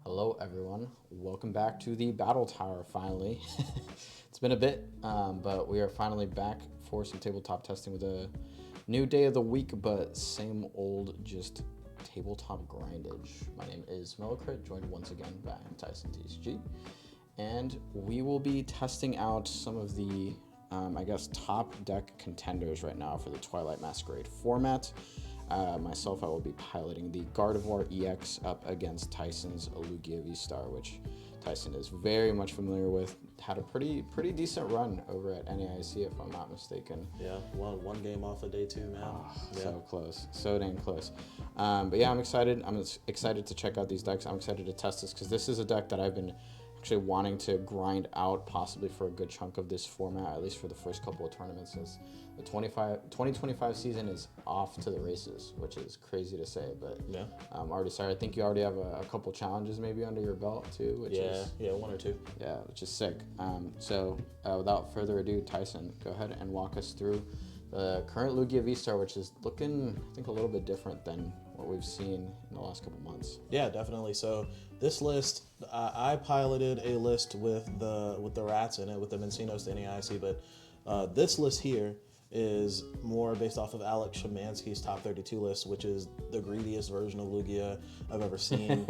Hello, everyone. Welcome back to the Battle Tower, finally. It's been a bit, but we are finally back for some tabletop testing with a new day of the week, but same old, just tabletop grindage. My name is Mellocrit, joined once again by Tyson TSG, and we will be testing out some of the, top deck contenders right now for the Twilight Masquerade format. Myself, I will be piloting the Gardevoir EX up against Tyson's Lugia V-Star, which Tyson is very much familiar with. Had a pretty decent run over at NAIC, if I'm not mistaken. Yeah, one game off of day two, man. Yeah. So close, so dang close. But yeah, I'm excited. I'm excited to check out these decks. I'm excited to test this because this is a deck that I've been actually wanting to grind out possibly for a good chunk of this format, at least for the first couple of tournaments, since the 2025 season is off to the races, which is crazy to say, but Yeah. already started. I think you already have a couple challenges maybe under your belt too, which is one or two. yeah, which is sick. So without further ado, Tyson, go ahead and walk us through the current Lugia V-Star, which is looking, I think, a little bit different than what we've seen in the last couple months. Yeah, definitely. So this list, I piloted a list with the rats in it, with the Mencinos to NAIC, but this list here is more based off of Alex Shemansky's top 32 list, which is the greediest version of Lugia I've ever seen.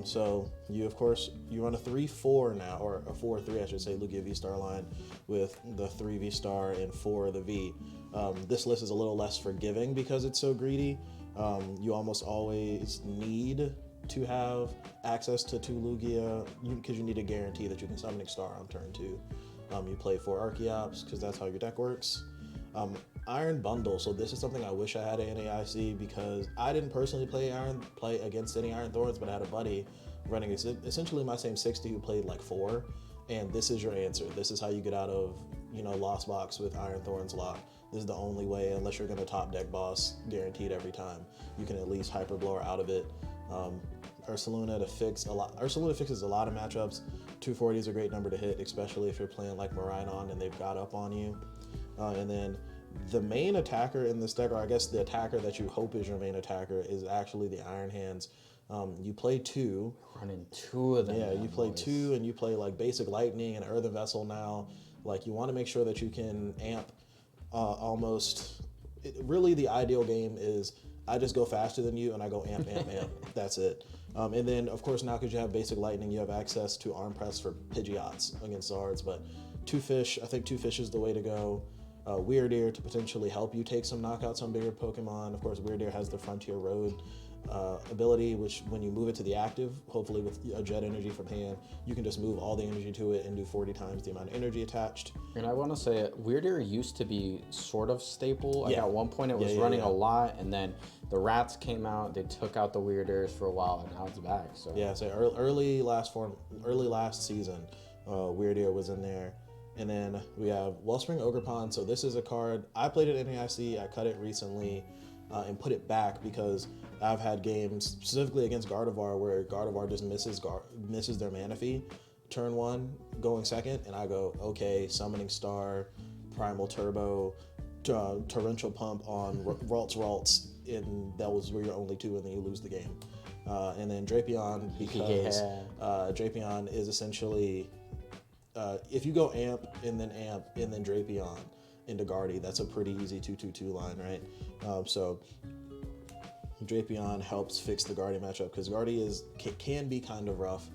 So you, of course, you run a 3-4 now, or a 4-3, I should say, Lugia V-Star line with the 3 V-Star and 4 of the V. This list is a little less forgiving because it's so greedy. You almost always need to have access to 2 Lugia because you need to guarantee that you can Summoning Star on turn 2. You play 4 Archeops because that's how your deck works. Iron Bundle, so this is something I wish I had at NAIC because I didn't personally play against any Iron Thorns, but I had a buddy running essentially my same 60 who played like 4, and this is your answer. This is how you get out of, Lost Box with Iron Thorns lock. This is the only way, unless you're going to top deck boss guaranteed every time. You can at least Hyperblower out of it. Ursaluna fixes a lot of matchups. 240 is a great number to hit, especially if you're playing like Miraidon and they've got up on you. And then the main attacker in this deck, or I guess the attacker that you hope is your main attacker, is actually the Iron Hands. You play 2. Running 2 of them. Yeah, you play 2, and you play like Basic Lightning and Earthen Vessel now. Like, you want to make sure that you can amp really the ideal game is I just go faster than you and I go amp. That's it. And then, of course, now because you have Basic Lightning, you have access to Arm Press for Pidgeots against Zards. But 2 fish, I think 2 fish is the way to go. Weirdeer to potentially help you take some knockouts on bigger Pokemon. Of course, Weirdeer has the Frontier Road ability, which when you move it to the active, hopefully with a Jet Energy from hand, you can just move all the energy to it and do 40 times the amount of energy attached. And I want to say Weirdeer used to be sort of staple. Like at one point it was running a lot, and then the rats came out, they took out the Weirdeers for a while, and now it's back. So yeah, so early last season, Weirdeer was in there. And then we have Wellspring Ogerpon. So this is a card, I played it at NAIC, I cut it recently and put it back because I've had games, specifically against Gardevoir, where Gardevoir just misses their Manaphy turn 1, going second, and I go, okay, Summoning Star, Primal Turbo, Torrential Pump on Ralts, and that was where you're only 2, and then you lose the game. And then Drapion, because Drapion is essentially... if you go amp and then Drapion into Garde, that's a pretty easy 2-2-2 line, right? So Drapion helps fix the Garde matchup because Garde can be kind of rough.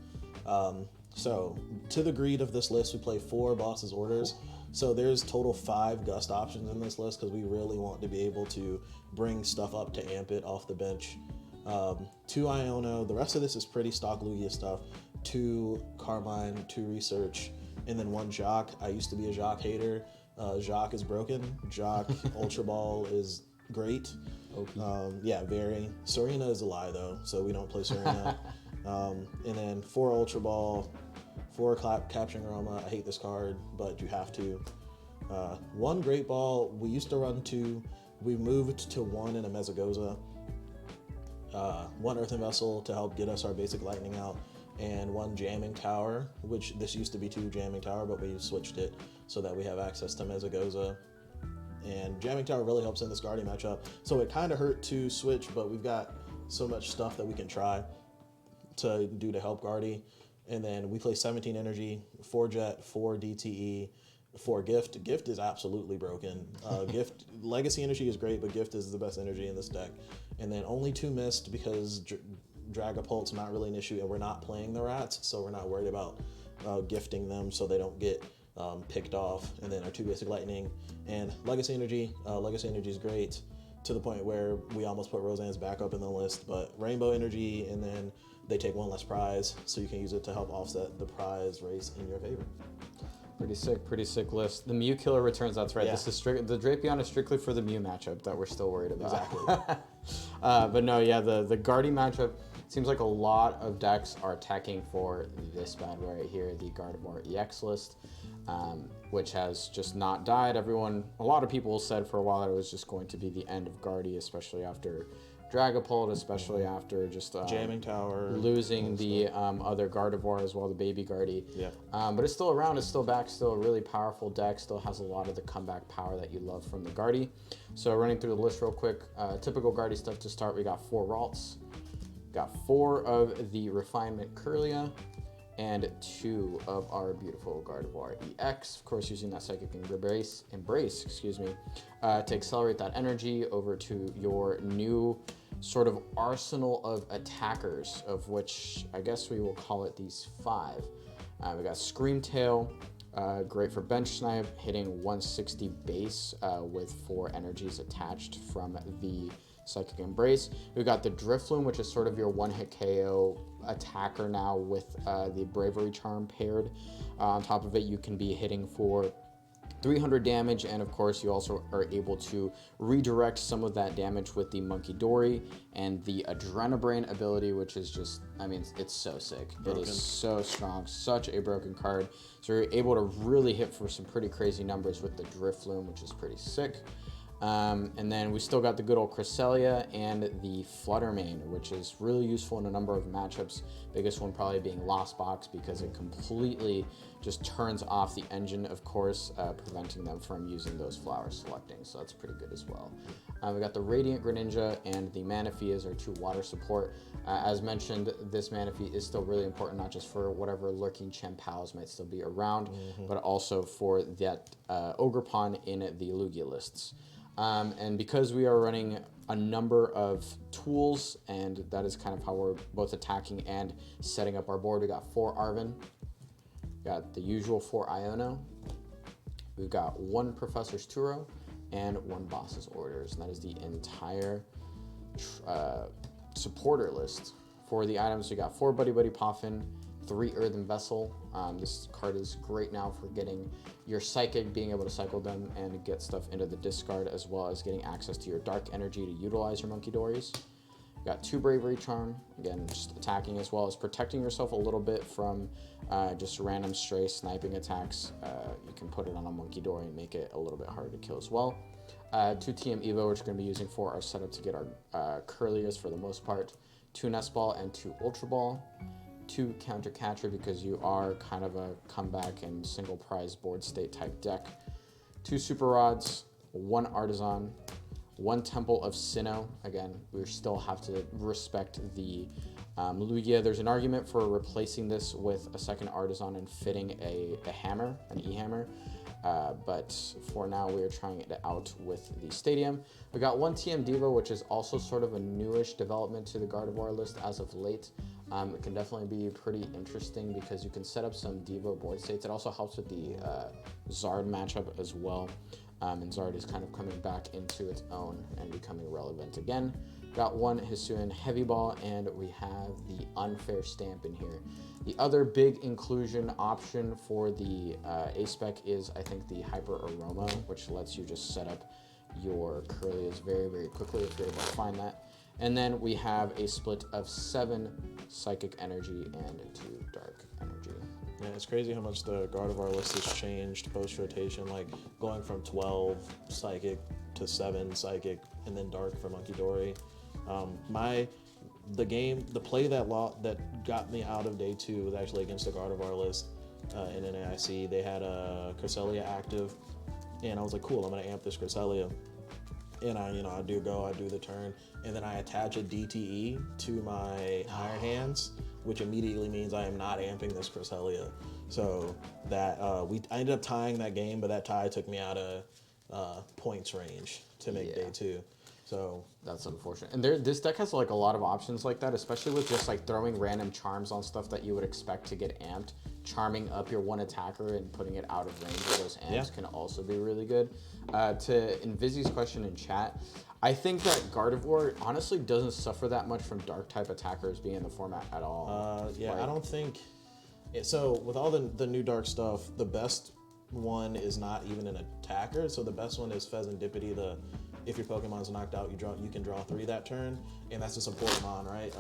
So to the greed of this list, we play 4 Boss's Orders. So there's total 5 Gust options in this list because we really want to be able to bring stuff up to amp it off the bench. 2 Iono, the rest of this is pretty stock Lugia stuff. 2 Carmine, 2 Research, and then 1 Jacques. I used to be a Jacques hater. Jacques is broken. Jacques Ultra Ball is great. Yeah, very. Serena is a lie though, so we don't play Serena. And then 4 Ultra Ball, 4 Capturing Aroma. I hate this card, but you have to. 1 Great Ball. We used to run 2. We moved to 1 in a Mezagoza. 1 Earthen Vessel to help get us our Basic Lightning out. And 1 Jamming Tower, which this used to be 2 Jamming Tower, but we switched it so that we have access to Mezagoza. And Jamming Tower really helps in this Garde matchup. So it kind of hurt to switch, but we've got so much stuff that we can try. to do to help Garde. And then we play 17 energy, 4 jet, 4 DTE, 4 gift. Gift is absolutely broken. Gift legacy energy is great, but gift is the best energy in this deck. And then only 2 missed because Dragapult's not really an issue, and we're not playing the rats, so we're not worried about gifting them so they don't get picked off. And then our 2 basic lightning and legacy energy. Legacy energy is great to the point where we almost put Roseanne's back up in the list, but rainbow energy, and then they take 1 less prize, so you can use it to help offset the prize race in your favor. Pretty sick list. The Mew killer returns, that's right. Yeah. This is the Drapion is strictly for the Mew matchup that we're still worried about. Exactly. But no, yeah, the Garde matchup seems like a lot of decks are attacking for this bad boy right here, the Gardevoir EX list, which has just not died. A lot of people said for a while that it was just going to be the end of Garde, especially after Dragapult, especially after just Jamming Tower, losing the other Gardevoir as well, the baby Garde. Yeah. But it's still around, it's still back, still a really powerful deck, still has a lot of the comeback power that you love from the Garde. So running through the list real quick, typical Garde stuff to start, we got 4 Ralts, got 4 of the Refinement Curlia, and 2 of our beautiful Gardevoir EX, of course using that Psychic Embrace, to accelerate that energy over to your new sort of arsenal of attackers, of which I guess we will call it these 5. We got Screamtail, great for bench snipe, hitting 160 base with 4 energies attached from the Psychic Embrace. We got the Drifloon, which is sort of your 1-hit KO attacker now with the Bravery Charm paired. On top of it, you can be hitting for 300 damage, and of course you also are able to redirect some of that damage with the Monkey Dory and the Adrenabrain ability, which is just, I mean, it's so sick. Broken. It is so strong, such a broken card. So you're able to really hit for some pretty crazy numbers with the Drifloon, which is pretty sick. And then we still got the good old Cresselia and the Fluttermane, which is really useful in a number of matchups. Biggest one probably being Lost Box, because it completely just turns off the engine, of course, preventing them from using those flower selecting. So that's pretty good as well. We got the Radiant Greninja and the Manaphy as our 2 water support. As mentioned, this Manaphy is still really important, not just for whatever lurking Chien-Paos might still be around, but also for that Ogerpon in the Lugia lists. And because we are running a number of tools, and that is kind of how we're both attacking and setting up our board, we got 4 Arven, got the usual 4 Iono, we've got 1 Professor's Turo, and 1 Boss's Orders, and that is the entire supporter list. For the items, we got 4 Buddy Buddy Poffin, 3 Earthen Vessel. This card is great now for getting your Psychic, being able to cycle them and get stuff into the discard, as well as getting access to your Dark Energy to utilize your Monkey Dories. Got 2 Bravery Charm, again, just attacking as well as protecting yourself a little bit from just random stray sniping attacks. You can put it on a Monkey Dory and make it a little bit harder to kill as well. 2 TM Evo, which we're going to be using for our setup to get our Curlias for the most part. 2 Nest Ball and 2 Ultra Ball. 2 Counter Catcher, because you are kind of a comeback and single prize board state type deck. 2 Super Rods, 1 Artisan, 1 Temple of Sinnoh. Again, we still have to respect the Lugia. There's an argument for replacing this with a second Artisan and fitting a hammer, an E-hammer. But for now, we are trying it out with the Stadium. We got 1 TM Diva, which is also sort of a newish development to the Gardevoir list as of late. It can definitely be pretty interesting because you can set up some Devo board states. It also helps with the Zard matchup as well. And Zard is kind of coming back into its own and becoming relevant again. Got 1 Hisuian Heavy Ball, and we have the Unfair Stamp in here. The other big inclusion option for the A-Spec is, I think, the Hyper Aroma, which lets you just set up your Curlias very, very quickly if you're able to find that. And then we have a split of 7 Psychic Energy and 2 Dark Energy. Yeah, it's crazy how much the Gardevoir list has changed post-rotation, like going from 12 Psychic to 7 Psychic and then Dark for Monkey Dory. The play that got me out of day 2 was actually against the Gardevoir list in NAIC. They had a Cresselia active, and I was like, cool, I'm gonna amp this Cresselia. And I do the turn, and then I attach a DTE to my Iron Hands, which immediately means I am not amping this Cresselia. So that I ended up tying that game, but that tie took me out of points range to make day 2. So that's unfortunate. And this deck has like a lot of options like that, especially with just like throwing random charms on stuff that you would expect to get amped. Charming up your one attacker and putting it out of range of those amps can also be really good. To Invisi's question in chat, I think that Gardevoir honestly doesn't suffer that much from dark type attackers being in the format at all. I don't think. So with all the new dark stuff, the best one is not even an attacker. So the best one is Pheasantipity. If your Pokemon's knocked out, you can draw 3 that turn, and that's a support mon, right?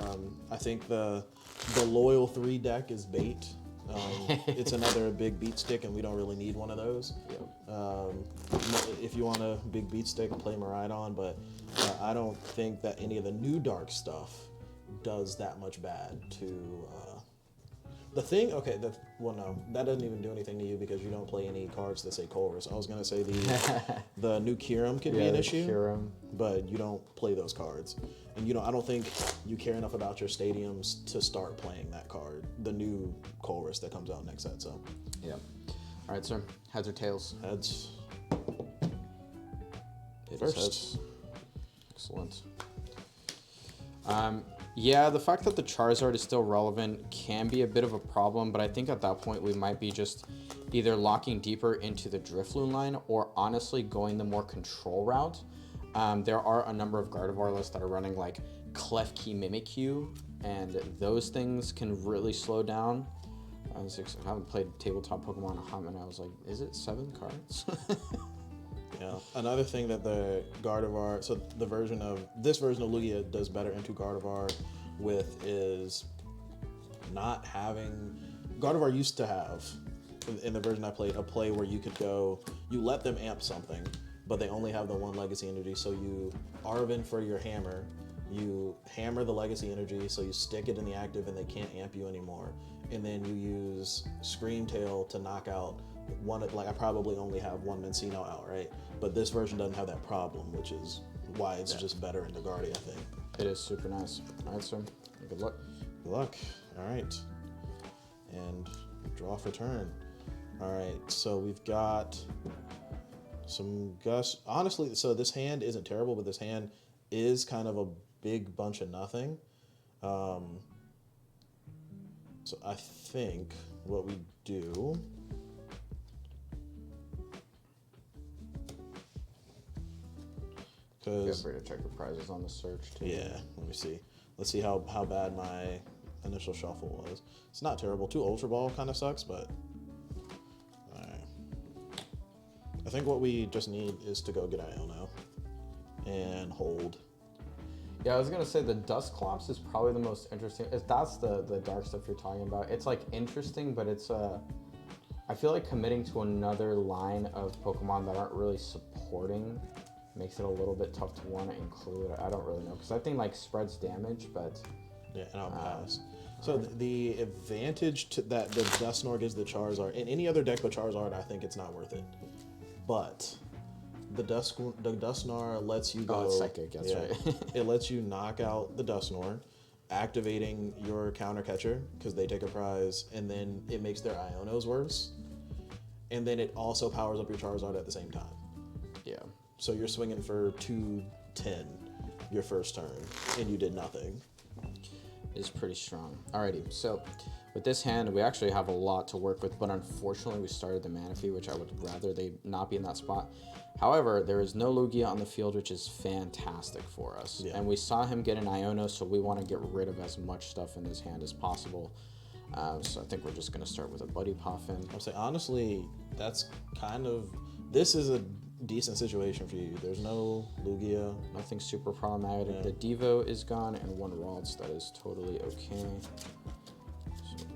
I think the loyal 3 deck is bait. It's another big beat stick, and we don't really need one of those. If you want a big beat stick, play Miraidon, but I don't think that any of the new dark stuff does that much bad to the thing. Okay, no, that doesn't even do anything to you because you don't play any cards that say Colress. I was gonna say the new Kyurem could be an issue, but you don't play those cards, and I don't think you care enough about your stadiums to start playing that card, the new Colress that comes out next set. So all right, sir. Heads or tails? Heads. It is heads. Excellent. Yeah, the fact that the Charizard is still relevant can be a bit of a problem, but I think at that point we might be just either locking deeper into the Drifloon line or honestly going the more control route. There are a number of Gardevoir lists that are running like Klefki Mimikyu, and those things can really slow down. I haven't played tabletop Pokemon in a hot minute. I was like, is it 7 cards? Yeah. Another thing that the Gardevoir, so this version of Lugia does better into Gardevoir with is not having. Gardevoir used to have, in the version I played, a play where you could go, you let them amp something, but they only have the 1 legacy energy. So you Arven for your hammer, you hammer the legacy energy, so you stick it in the active and they can't amp you anymore. And then you use Screamtail to knock out one. Like I probably only have 1 Mencino out, right? But this version doesn't have that problem, which is why it's just better into Garde, I think. It is super nice. All right, sir. Good luck. Good luck. All right. And draw for turn. All right. So we've got some Gus. Honestly, so this hand isn't terrible, but this hand is kind of a big bunch of nothing. So I think what we do. Feel free to check your prizes on the search too. Yeah, let me see. Let's see how bad my initial shuffle was. It's not terrible. 2 Ultra Ball kind of sucks, but all right. I think what we just need is to go get Iono and hold. Yeah, I was gonna say the Dusclops is probably the most interesting. If that's the dark stuff you're talking about, it's like interesting, but it's I feel like committing to another line of Pokemon that aren't really supporting makes it a little bit tough to want to include. I don't really know because I think like spreads damage, but yeah, and I'll pass. So the advantage to that the Dusknoir gives the Charizard in any other deck but Charizard, I think it's not worth it. But the Dusknoir lets you go. Oh, it's psychic. That's right. It lets you knock out the Dusknoir, activating your counter catcher because they take a prize, and then it makes their Ionos worse. And then it also powers up your Charizard at the same time. Yeah. So you're swinging for 210 your first turn, and you did nothing. Is pretty strong. Alrighty, so with this hand, we actually have a lot to work with, but unfortunately we started the Manaphy, which I would rather they not be in that spot. However, there is no Lugia on the field, which is fantastic for us. Yeah. And we saw him get an Iono, so we want to get rid of as much stuff in his hand as possible. So I think we're just going to start with a Buddy Poffin. I'm saying, honestly, that's kind of... This is a decent situation for you. There's no Lugia. Nothing super problematic. Yeah. The Devo is gone and 1 Ralts. That is totally okay. So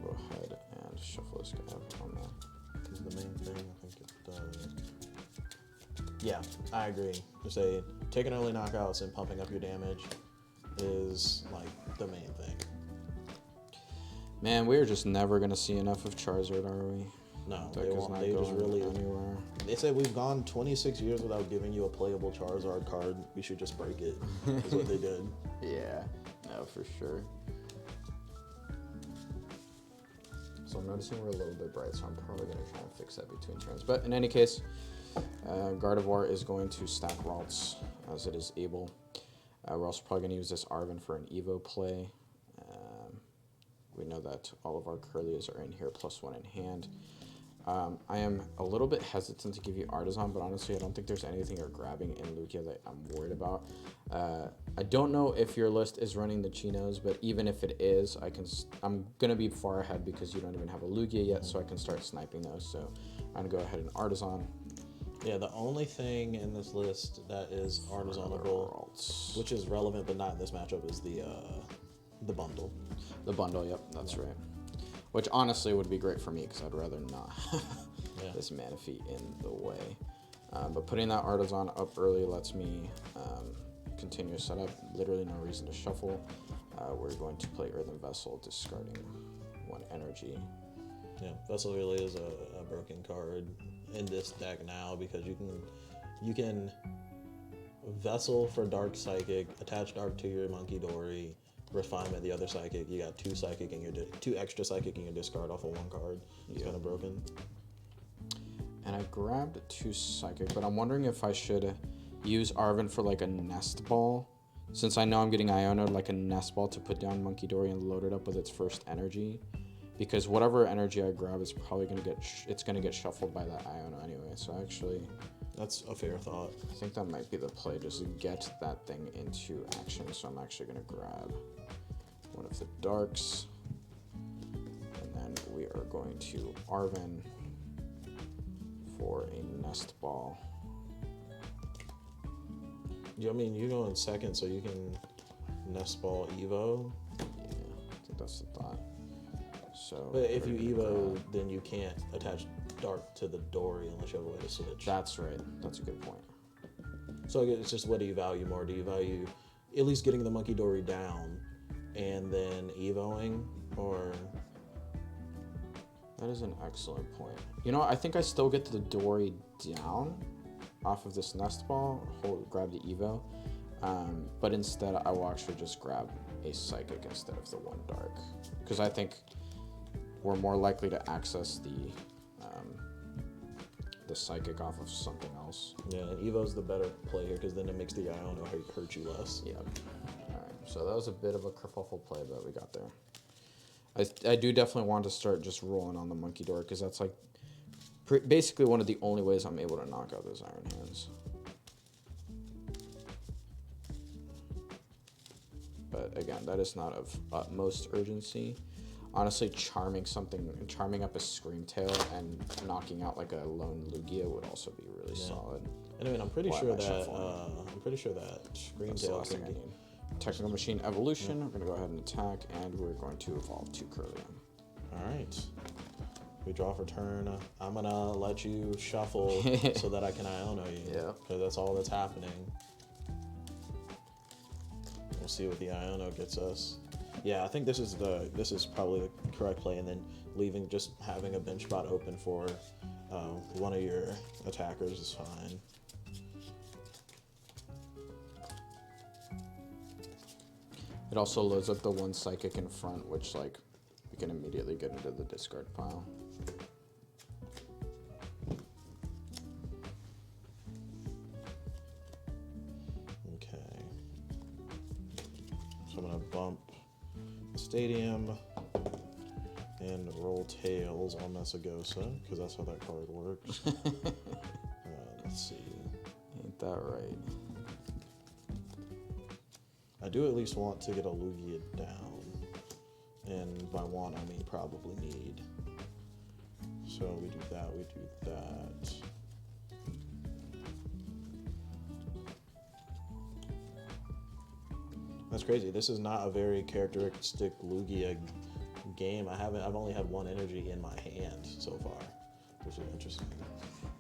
we'll go ahead and shuffle this guy up on that. Is the main thing. I think it does. Yeah, I agree. Just say taking early knockouts and pumping up your damage is like the main thing. Man, we're just never gonna see enough of Charizard, are we? No, they just really anywhere. They said we've gone 26 years without giving you a playable Charizard card. We should just break it. Is what they did. Yeah, no, for sure. So I'm noticing we're a little bit bright, so I'm probably going to try and fix that between turns. But in any case, Gardevoir is going to stack Ralts as it is able. We're also probably going to use this Arven for an Evo play. We know that all of our Curlias are in here, +1 in hand. I am a little bit hesitant to give you Artisan, but honestly, I don't think there's anything you're grabbing in Lugia that I'm worried about. I don't know if your list is running the Chinos, but even if it is, I'm gonna be far ahead because you don't even have a Lugia yet, so I can start sniping those. So I'm gonna go ahead and Artisan. Yeah, the only thing in this list that is Artisanable, which is relevant but not in this matchup, is the bundle. The bundle, yep, that's right. Which honestly would be great for me because I'd rather not this Manaphy in the way. But putting that Artisan up early lets me continue setup. Literally no reason to shuffle. We're going to play Earthen Vessel, discarding 1 energy. Yeah, Vessel really is a broken card in this deck now because you can Vessel for Dark Psychic, attach Dark to your Monkey Dory, Refinement the other Psychic. You got 2 Psychic and 2 extra Psychic in your discard off of 1 card. It's kind of broken. And I grabbed 2 Psychic, but I'm wondering if I should use Arven for like a Nest Ball, since I know I'm getting Iono'd, like a Nest Ball to put down Monkey Dory and load it up with its first energy. Because whatever energy I grab is probably gonna get shuffled by that Iono anyway. So actually, that's a fair thought. I think that might be the play, just to get that thing into action. So I'm actually gonna grab 1 of the darks, and then we are going to Arven for a Nest Ball. Yeah, I mean, you go in second, so you can Nest Ball Evo. Yeah, I think that's the thought. So, but if you Evo, then you can't attach Dark to the Dory unless you have a way to switch. That's right. That's a good point. So it's just, what do you value more? Do you value at least getting the Monkey Dory down and then Evoing, or? That is an excellent point. You know, I think I still get the Dory down off of this Nest Ball, grab the Evo, but instead I will actually just grab a Psychic instead of the 1 Dark, because I think we're more likely to access the Psychic off of something else. Yeah, and Evo's the better play here because then it makes the Iono hurt you less. Yeah. All right. So that was a bit of a kerfuffle play, but we got there. I do definitely want to start just rolling on the Monkey Door because that's like basically one of the only ways I'm able to knock out those Iron Hands. But again, that is not of utmost urgency. Honestly, charming up a Screamtail and knocking out like a lone Lugia would also be really solid. And I mean, I'm pretty sure that Screamtail can get Technical Machine Evolution. We're gonna go ahead and attack, and we're going to evolve to Curlium. All right. We draw for turn. I'm gonna let you shuffle so that I can Iono you. Yeah. Because that's all that's happening. We'll see what the Iono gets us. Yeah, I think this is probably the correct play, and then having a bench spot open for one of your attackers is fine. It also loads up the 1 Psychic in front, which like we can immediately get into the discard pile. Okay. So I'm gonna bump Stadium and roll Tails on Messagosa, because that's how that card works. Let's see. Ain't that right? I do at least want to get a Lugia down. And by want, I mean probably need. So we do that. That's crazy. This is not a very characteristic Lugia game. I've only had 1 energy in my hand so far, which is interesting.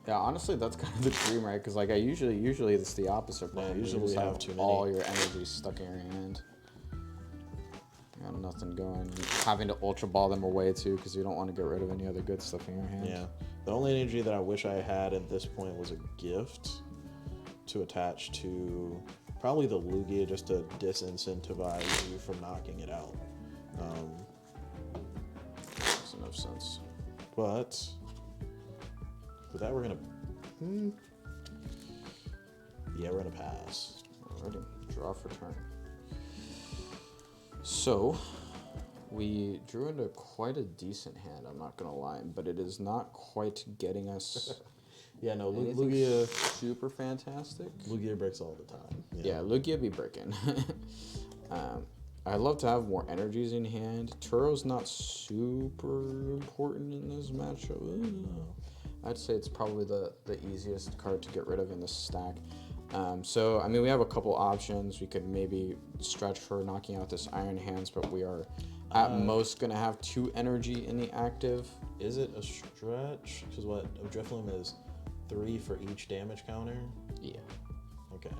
Yeah, honestly, that's kind of the dream, right? Because like usually it's the opposite. Yeah, usually we have too many. All your energy stuck in your hand. You got nothing going. Having to Ultra Ball them away too, because you don't want to get rid of any other good stuff in your hand. Yeah, the only energy that I wish I had at this point was a gift to attach to probably the Lugia, just to disincentivize you from knocking it out. So no enough sense. But with that, we're gonna. Yeah, we're gonna pass. Alrighty, draw for turn. So, we drew into quite a decent hand, I'm not gonna lie, but it is not quite getting us. Yeah, no, anything Lugia. super fantastic. Lugia breaks all the time. Yeah, Lugia be breaking. I'd love to have more energies in hand. Turo's not super important in this matchup. I'd say it's probably the easiest card to get rid of in this stack. So, I mean, we have a couple options. We could maybe stretch for knocking out this Iron Hands, but we are at most going to have 2 energy in the active. Is it a stretch? Because what? Drifloom is 3 for each damage counter? Yeah. Okay.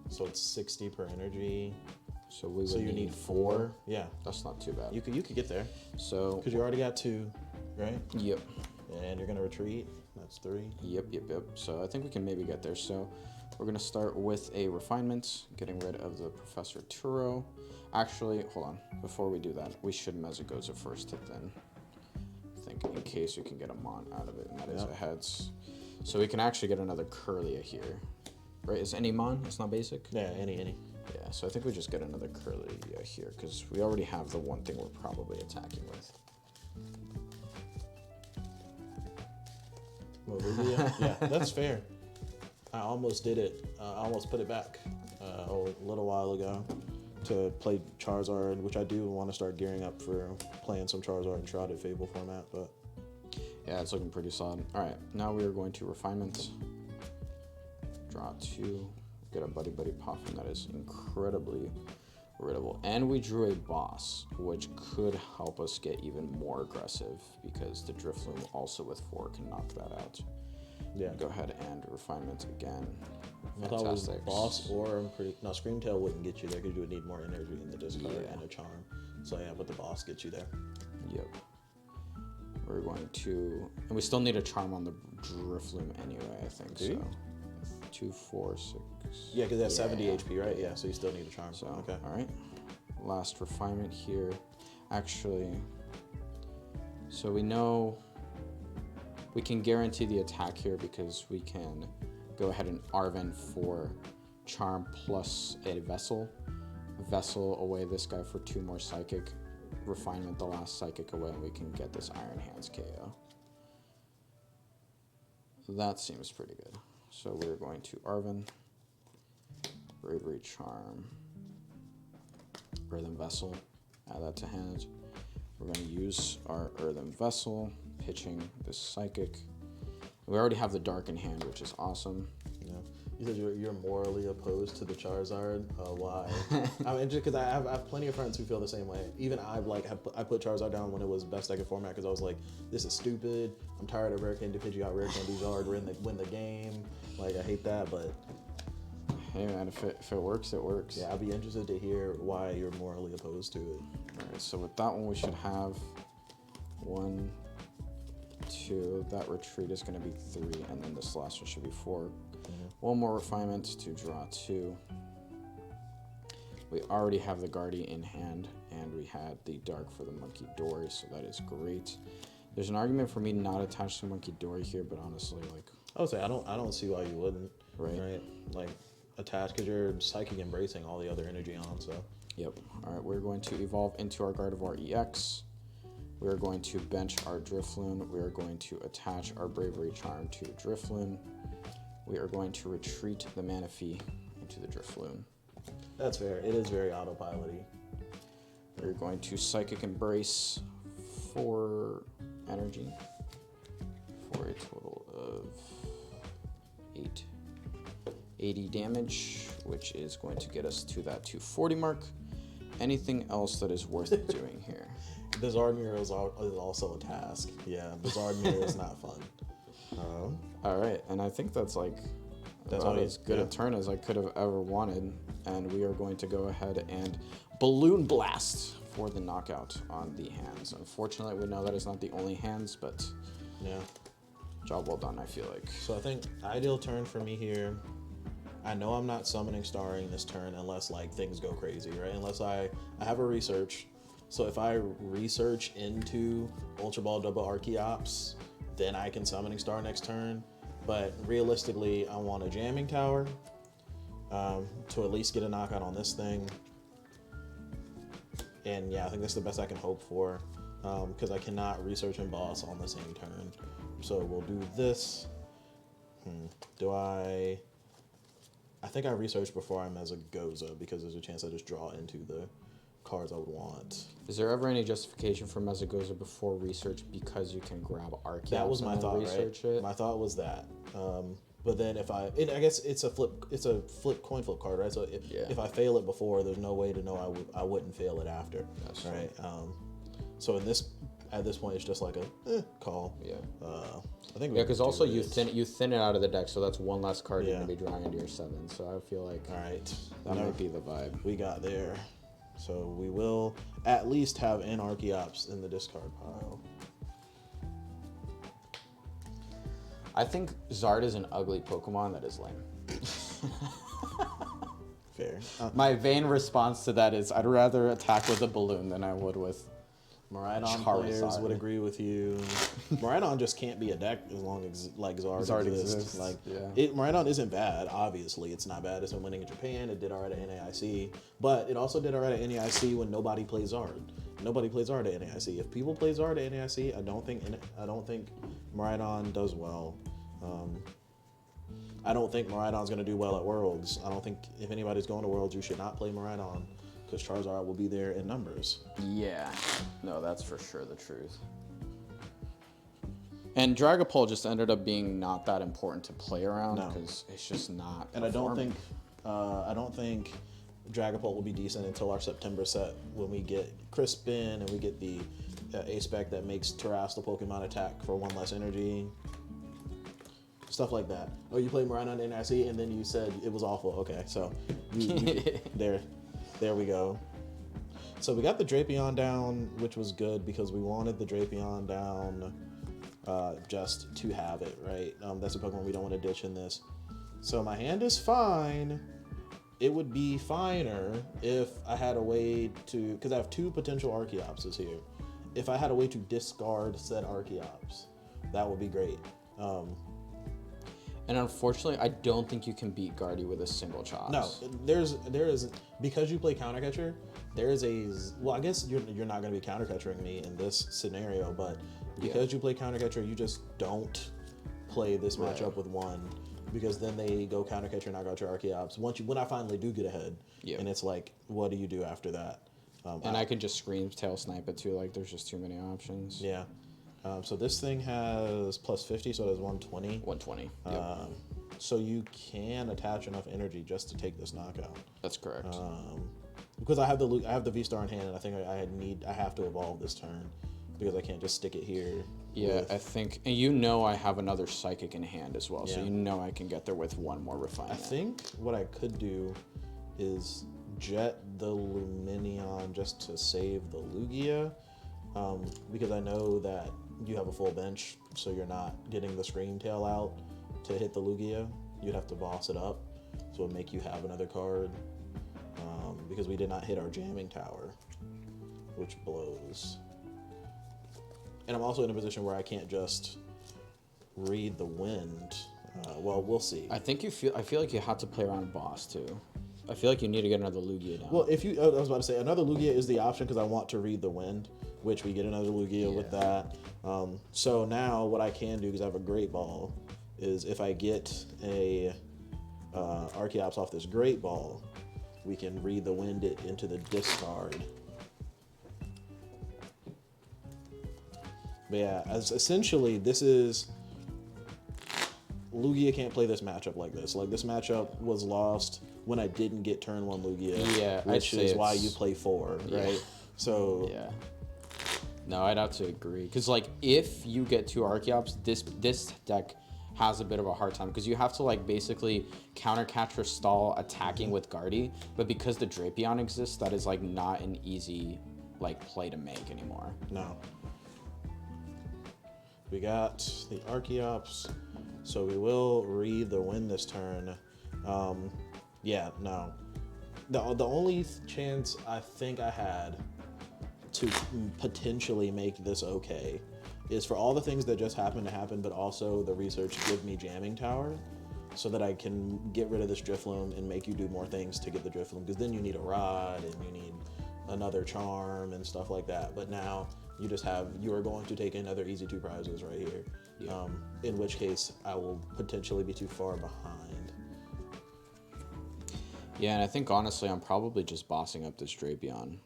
So it's 60 per energy. So we would So you need 4? Yeah. That's not too bad. You could get there. So. Because you already got 2, right? Yep. And you're going to retreat. That's 3. Yep. So I think we can maybe get there. So we're going to start with a refinement, getting rid of the Professor Turo. Actually, hold on. Before we do that, we should Mezagoza first to then think in case we can get a Mon out of it, and that is a heads. So we can actually get another Curlia here. Right? Is any Mon? It's not basic? Yeah, any. Yeah, so I think we just get another Curlia here, because we already have the one thing we're probably attacking with. Well, Lugia? Yeah, that's fair. I almost did it. I almost put it back a little while ago to play Charizard, which I do want to start gearing up for playing some Charizard in Shrouded Fable format, but... Yeah, it's looking pretty solid. All right, now we are going to refinement. Draw 2. Get a Buddy Poffin that is incredibly riddable. And we drew a boss, which could help us get even more aggressive because the Drifloom also with 4 can knock that out. Yeah. Go ahead and refinement again. I thought it was boss or no, Screamtail wouldn't get you there because you would need more energy in the discard and a charm. So yeah, but the boss gets you there. Yep. We're going to, and we still need a charm on the Drifloom anyway, I think. Do you? 2, 4, 6. Yeah, because that's 70 HP, right? Yeah, so you still need a charm. So, okay. All right. Last refinement here. Actually, so we know we can guarantee the attack here because we can go ahead and Arven for charm plus a Vessel. Vessel away this guy for 2 more psychic. Refinement the last psychic away, and we can get this Iron Hands KO. That seems pretty good. So we're going to Arven, Bravery Charm, Earthen Vessel, add that to hand. We're going to use our Earthen Vessel, pitching this Psychic. We already have the Dark in hand, which is awesome. Yeah. You said you're morally opposed to the Charizard. Why? I mean, just because I have plenty of friends who feel the same way. Even I put Charizard down when it was best deck in format because I was like, this is stupid. I'm tired of Rare Candy Pidgeot, Rare Candy Zard, win the game. Like, I hate that, but... Hey man, if it works, it works. Yeah, I'd be interested to hear why you're morally opposed to it. Alright, so with that one we should have 1, 2, that retreat is going to be 3, and then this last one should be 4. Mm-hmm. 1 more refinement to draw 2. We already have the Garde in hand, and we had the Dark for the Monkey Dory, so that is great. There's an argument for me not attached to Monkey Dory here, but honestly, like... I would say I don't see why you wouldn't. Right. Like, attach, because you're Psychic embracing all the other energy on, so... Yep. Alright, we're going to evolve into our Gardevoir EX. We're going to bench our Drifloon. We are going to attach our Bravery Charm to Drifloon. We are going to retreat the Manaphy into the Drifloon. That's fair. It is very autopilot-y. We're going to Psychic Embrace for energy for a total of 80 damage, which is going to get us to that 240 mark. Anything else that is worth doing here? The Zardmere is also a task. Yeah, the Zardmere is not fun. All right, and I think that's like about as good a turn as I could have ever wanted. And we are going to go ahead and Balloon Blast for the knockout on the hands. Unfortunately, we know that is not the only hands, but yeah, job well done, I feel like. So I think ideal turn for me here. I know I'm not summoning Starring this turn unless like things go crazy, right? Unless I have a research, So if I research into Ultra Ball double Archeops, then I can Summoning Star next turn. But realistically, I want a Jamming Tower to at least get a knockout on this thing. And yeah, I think that's the best I can hope for because I cannot research and boss on the same turn. So we'll do this. I think I researched before I Mezagoza because there's a chance I just draw into the cards I would want. Is there ever any justification for Mezagoza before research because you can grab Archeops? That was my thought, research right? it? My thought was that. But then I guess it's a coin flip card, right? So if I fail it before, there's no way to know I wouldn't fail it after. That's right. So at this point, it's just like a call. Yeah. I think. Yeah, because also you thin it out of the deck, so that's one less card you're Yeah. gonna be drawing into your 7. So I feel like All right. that might be the vibe. We got there. So we will at least have an Archeops in the discard pile. I think Zard is an ugly Pokemon that is lame. Fair. My vain response to that is I'd rather attack with a balloon than I would with Miraidon Charizard. players would agree with you. Miraidon just can't be a deck as long as like Zard exists. Like Miraidon isn't bad. Obviously, it's not bad. It's been winning in Japan. It did alright at NAIC, but it also did alright at NAIC when nobody plays Zard. Nobody plays Zard at NAIC. If people play Zard at NAIC, I don't think Miraidon does well. I don't think Miraidon's going to do well at Worlds. I don't think if anybody's going to Worlds, you should not play Miraidon because Charizard will be there in numbers. Yeah, no, that's for sure the truth. And Dragapult just ended up being not that important to play around because it's just not. And I don't think Dragapult will be decent until our September set when we get Crispin and we get the A-Spec that makes Terrastal Pokemon attack for 1 less energy. Stuff like that. Oh, you played Miraidon in NIC and then you said it was awful. Okay, so there we go. So we got the Drapion down, which was good because we wanted the Drapion down just to have it, right? That's a Pokemon we don't want to ditch in this. So my hand is fine. It would be finer if I had a way to, because I have 2 potential Archeopses here. If I had a way to discard said Archeops, that would be great. And unfortunately, I don't think you can beat Garde with a single Chops. No, there is because you play counter catcher. There is I guess you're not going to be counter catchering me in this scenario, but because you play counter catcher, you just don't play this matchup with 1 because then they go counter catcher and knock out your Archeops. When I finally do get ahead, and it's like, what do you do after that? And I can just scream tail snipe it too. Like there's just too many options. Yeah. So this thing has plus 50, so it has 120. 120. So you can attach enough energy just to take this knockout. That's correct. Because I have the V-Star in hand, and I think I have to evolve this turn because I can't just stick it here. Yeah, I think, and I have another Psychic in hand as well, so I can get there with 1 more refinement. I think what I could do is jet the Lumineon just to save the Lugia, because I know that you have a full bench, so you're not getting the Scream Tail out to hit the Lugia. You'd have to boss it up, so it'll make you have another card, because we did not hit our Jamming Tower, which blows. And I'm also in a position where I can't just read the wind. Well, we'll see. I feel like you have to play around boss too. I feel like you need to get another Lugia down. Well, I was about to say another Lugia is the option because I want to read the wind, which we get another Lugia with that. So now what I can do, because I have a Great Ball, is if I get a Archeops off this Great Ball, we can read the wind it into the discard. But yeah, essentially this is Lugia can't play this matchup like this. Like this matchup was lost when I didn't get turn 1 Lugia, which is why you play 4, right? So yeah. No, I'd have to agree. Because, like, if you get 2 Archeops, this deck has a bit of a hard time. Because you have to, like, basically counter-catch or stall attacking with Garde. But because the Drapion exists, that is, like, not an easy, like, play to make anymore. No. We got the Archeops. So we will read the wind this turn. Yeah, no. The only chance I think I had to potentially make this okay is for all the things that just happen to happen, but also the research give me jamming tower so that I can get rid of this Drifloon and make you do more things to get the Drifloon, because then you need a rod and you need another charm and stuff like that. But now you are going to take another easy 2 prizes right here. Yeah. In which case I will potentially be too far behind. Yeah, and I think honestly I'm probably just bossing up this Drapion.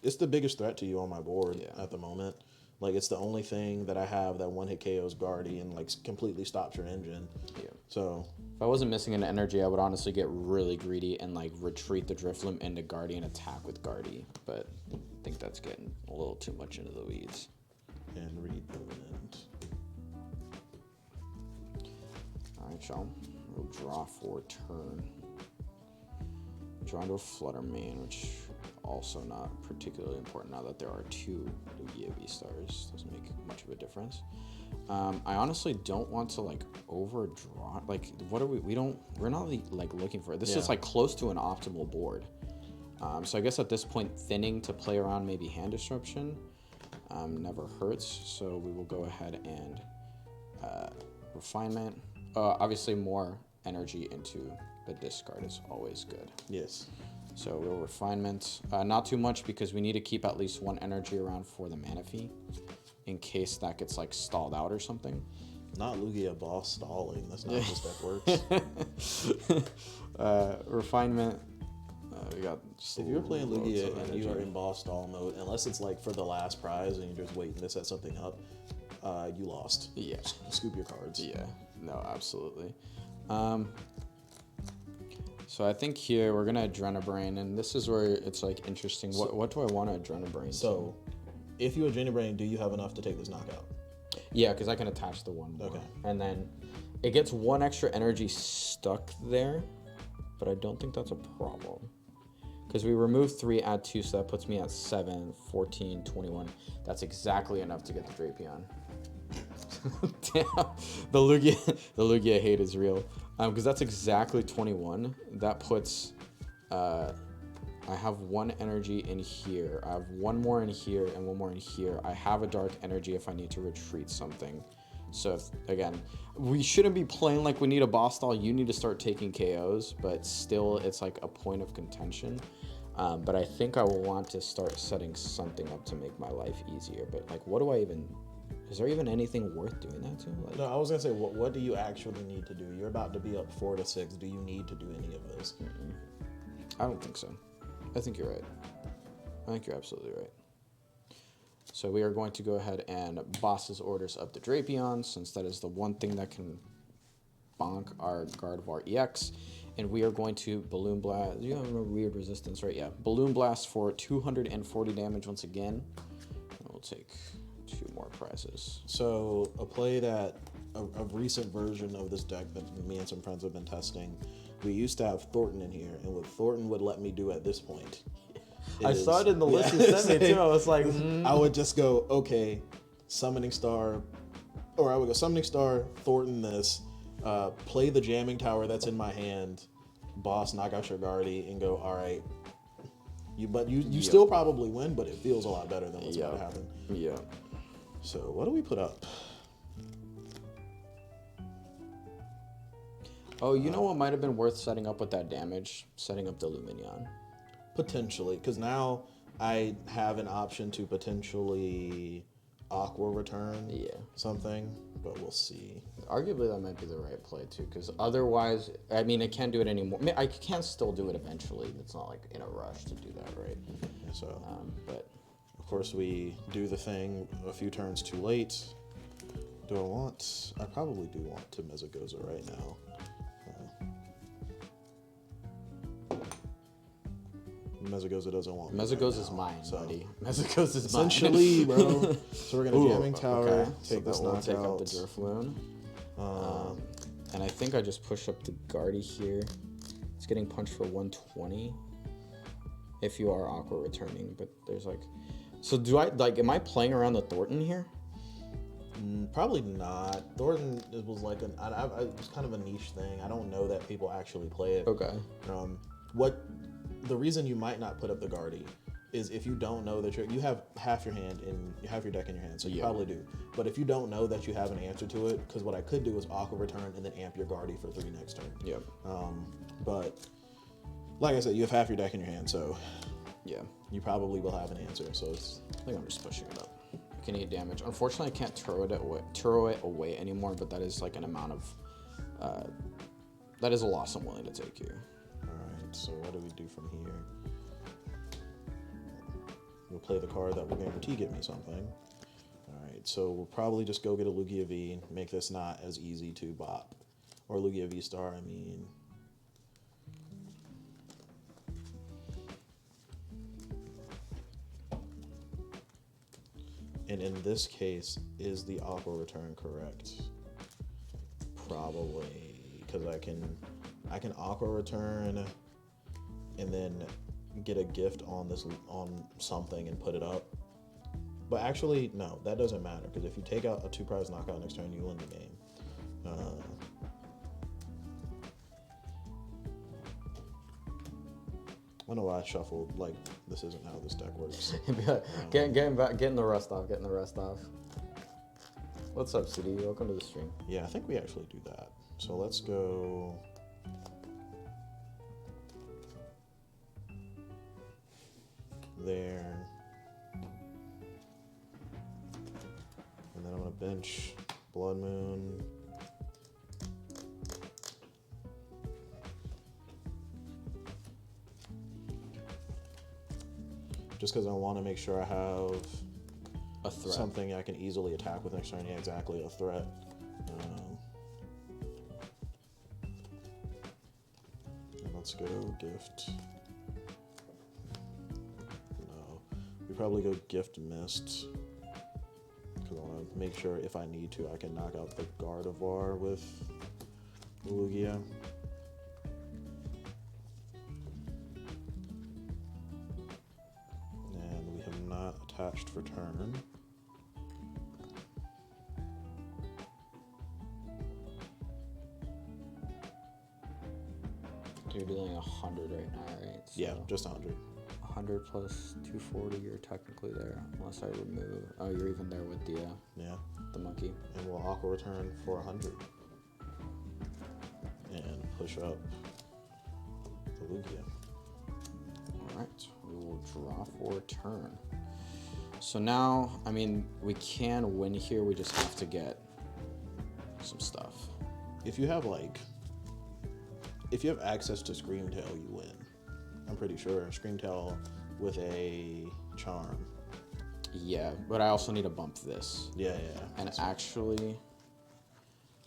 It's the biggest threat to you on my board Yeah. at the moment. Like, it's the only thing that I have that one hit KOs Garde and like completely stops your engine. Yeah. So If I wasn't missing an energy, I would honestly get really greedy and like retreat the Drifloon into Garde and attack with Garde. But I think that's getting a little too much into the weeds. and read the wind. Alright, y'all. We'll draw for turn. Draw into a Flutter Mane, which also not particularly important now that there are 2 Lugia V-Stars. Doesn't make much of a difference. I honestly don't want to like overdraw. Like, what are we're not like looking for it. This is like close to an optimal board. So I guess at this point, thinning to play around maybe hand disruption never hurts. So we will go ahead and refinement. Obviously, more energy into the discard is always good. Yes. So we'll refinement. Not too much because we need to keep at least 1 energy around for the mana fee in case that gets like stalled out or something. Not Lugia boss stalling. That's not how this deck works. Refinement. We got. If you're playing loads Lugia of and energy. you are in boss stall mode, unless it's like for the last prize and you're just waiting to set something up, you lost. Yeah. Scoop your cards. Yeah. No, absolutely. So I think here we're gonna Adrenabrain, and this is where it's like interesting. What do I want to Adrenabrain? So, if you Adrenabrain, do you have enough to take this knockout? Yeah, because I can attach the 1 more. Okay. And then it gets 1 extra energy stuck there, but I don't think that's a problem. Because we remove 3, add 2, so that puts me at 7, 14, 21. That's exactly enough to get the Drapion. Damn, the Lugia hate is real. Because that's exactly 21. That puts, I have 1 energy in here. I have 1 more in here and 1 more in here. I have a dark energy if I need to retreat something. So again, we shouldn't be playing like we need a boss stall. You need to start taking KOs, but still it's like a point of contention. But I think I will want to start setting something up to make my life easier. But like, what do I even... Is there even anything worth doing that to? Like, No, I was gonna say, what do you actually need to do? You're about to be up 4 to 6. Do you need to do any of this? I don't think so. I think you're right. I think you're absolutely right. So we are going to go ahead and boss's orders up the Drapion, since that is the one thing that can bonk our Gardevoir EX. And we are going to Balloon Blast. You have a weird resistance, right? Yeah. Balloon Blast for 240 damage once again. And we'll take 2 more prizes. So a play that a recent version of this deck that me and some friends have been testing. We used to have Thornton in here, and what Thornton would let me do at this point. I saw it in the list you sent me too. I was like, I would just go, okay, Summoning Star, or I would go Summoning Star, Thornton this, play the Jamming Tower that's in my hand, boss, knock out your Garde, and go, all right. You still probably win, but it feels a lot better than what's going to happen. Yeah. So what do we put up? Oh, you know what might have been worth setting up with that damage? Setting up the Luminion. Potentially, because now I have an option to potentially Aqua return something, but we'll see. Arguably, that might be the right play too, because otherwise, I mean, I can't do it anymore. I can still do it eventually. It's not like in a rush to do that, right? So, but of course, we do the thing a few turns too late. Do I want? I probably do want to Mezagoza right now. Mezagoza doesn't want me Mezagoza's right now, mine, so. buddy. Mezagoza's mine. Essentially, bro. So we're gonna Jamming Tower, okay. take this we'll knockout. take out the Drifloon. And I think I just push up the Garde here. It's getting punched for 120 if you are Aqua returning, but there's like... So do I, like, am I playing around the Thornton here? Probably not. Thornton was like it was kind of a niche thing. I don't know that people actually play it. Okay. The reason you might not put up the Garde is if you don't know that you have half your hand in you have your deck in your hand, so you Yeah. probably do. But if you don't know that you have an answer to it, because what I could do is Aqua Return and then amp your Garde for 3 next turn. Yep. But like I said, you have half your deck in your hand, so Yeah. you probably will have an answer. So it's I think I'm just pushing it up. You can eat damage. Unfortunately, I can't throw it away anymore, but that is like an amount of... that is a loss I'm willing to take here. all right. So what do we do from here? We'll play the card that will guarantee get me something. All right, so we'll probably just go get a Lugia V, make this not as easy to bop. Or Lugia V Star, I mean. And in this case, is the Aqua Return correct? Probably, because I can Aqua Return and then get a gift on something and put it up. But actually, no, that doesn't matter, because if you take out a 2-prize knockout next turn, you win the game. I don't know why I shuffled, like, this isn't how this deck works. Getting the rust off. What's up, CD? Welcome to the stream. Yeah, I think we actually do that. So let's go... there. And then I'm gonna bench Blood Moon. Just because I want to make sure I have A threat. something I can easily attack with next turn. Yeah, exactly, a threat. And let's go gift. No, we probably go gift Mist, because I want to make sure if I need to, I can knock out the Gardevoir with Lugia. And we have not attached for turn. You're dealing 100 right now, right? So Yeah, just 100. 100 plus 240. You're technically there, unless I remove. Oh, you're even there with Yeah. the monkey. And we'll Aqua Return for 100. And push up the Lugia. All right, we will draw for a turn. So now, I mean, we can win here. We just have to get some stuff. If you have access to Screamtail, you win. I'm pretty sure. Screamtail with a charm. Yeah, but I also need to bump this. Yeah. And actually,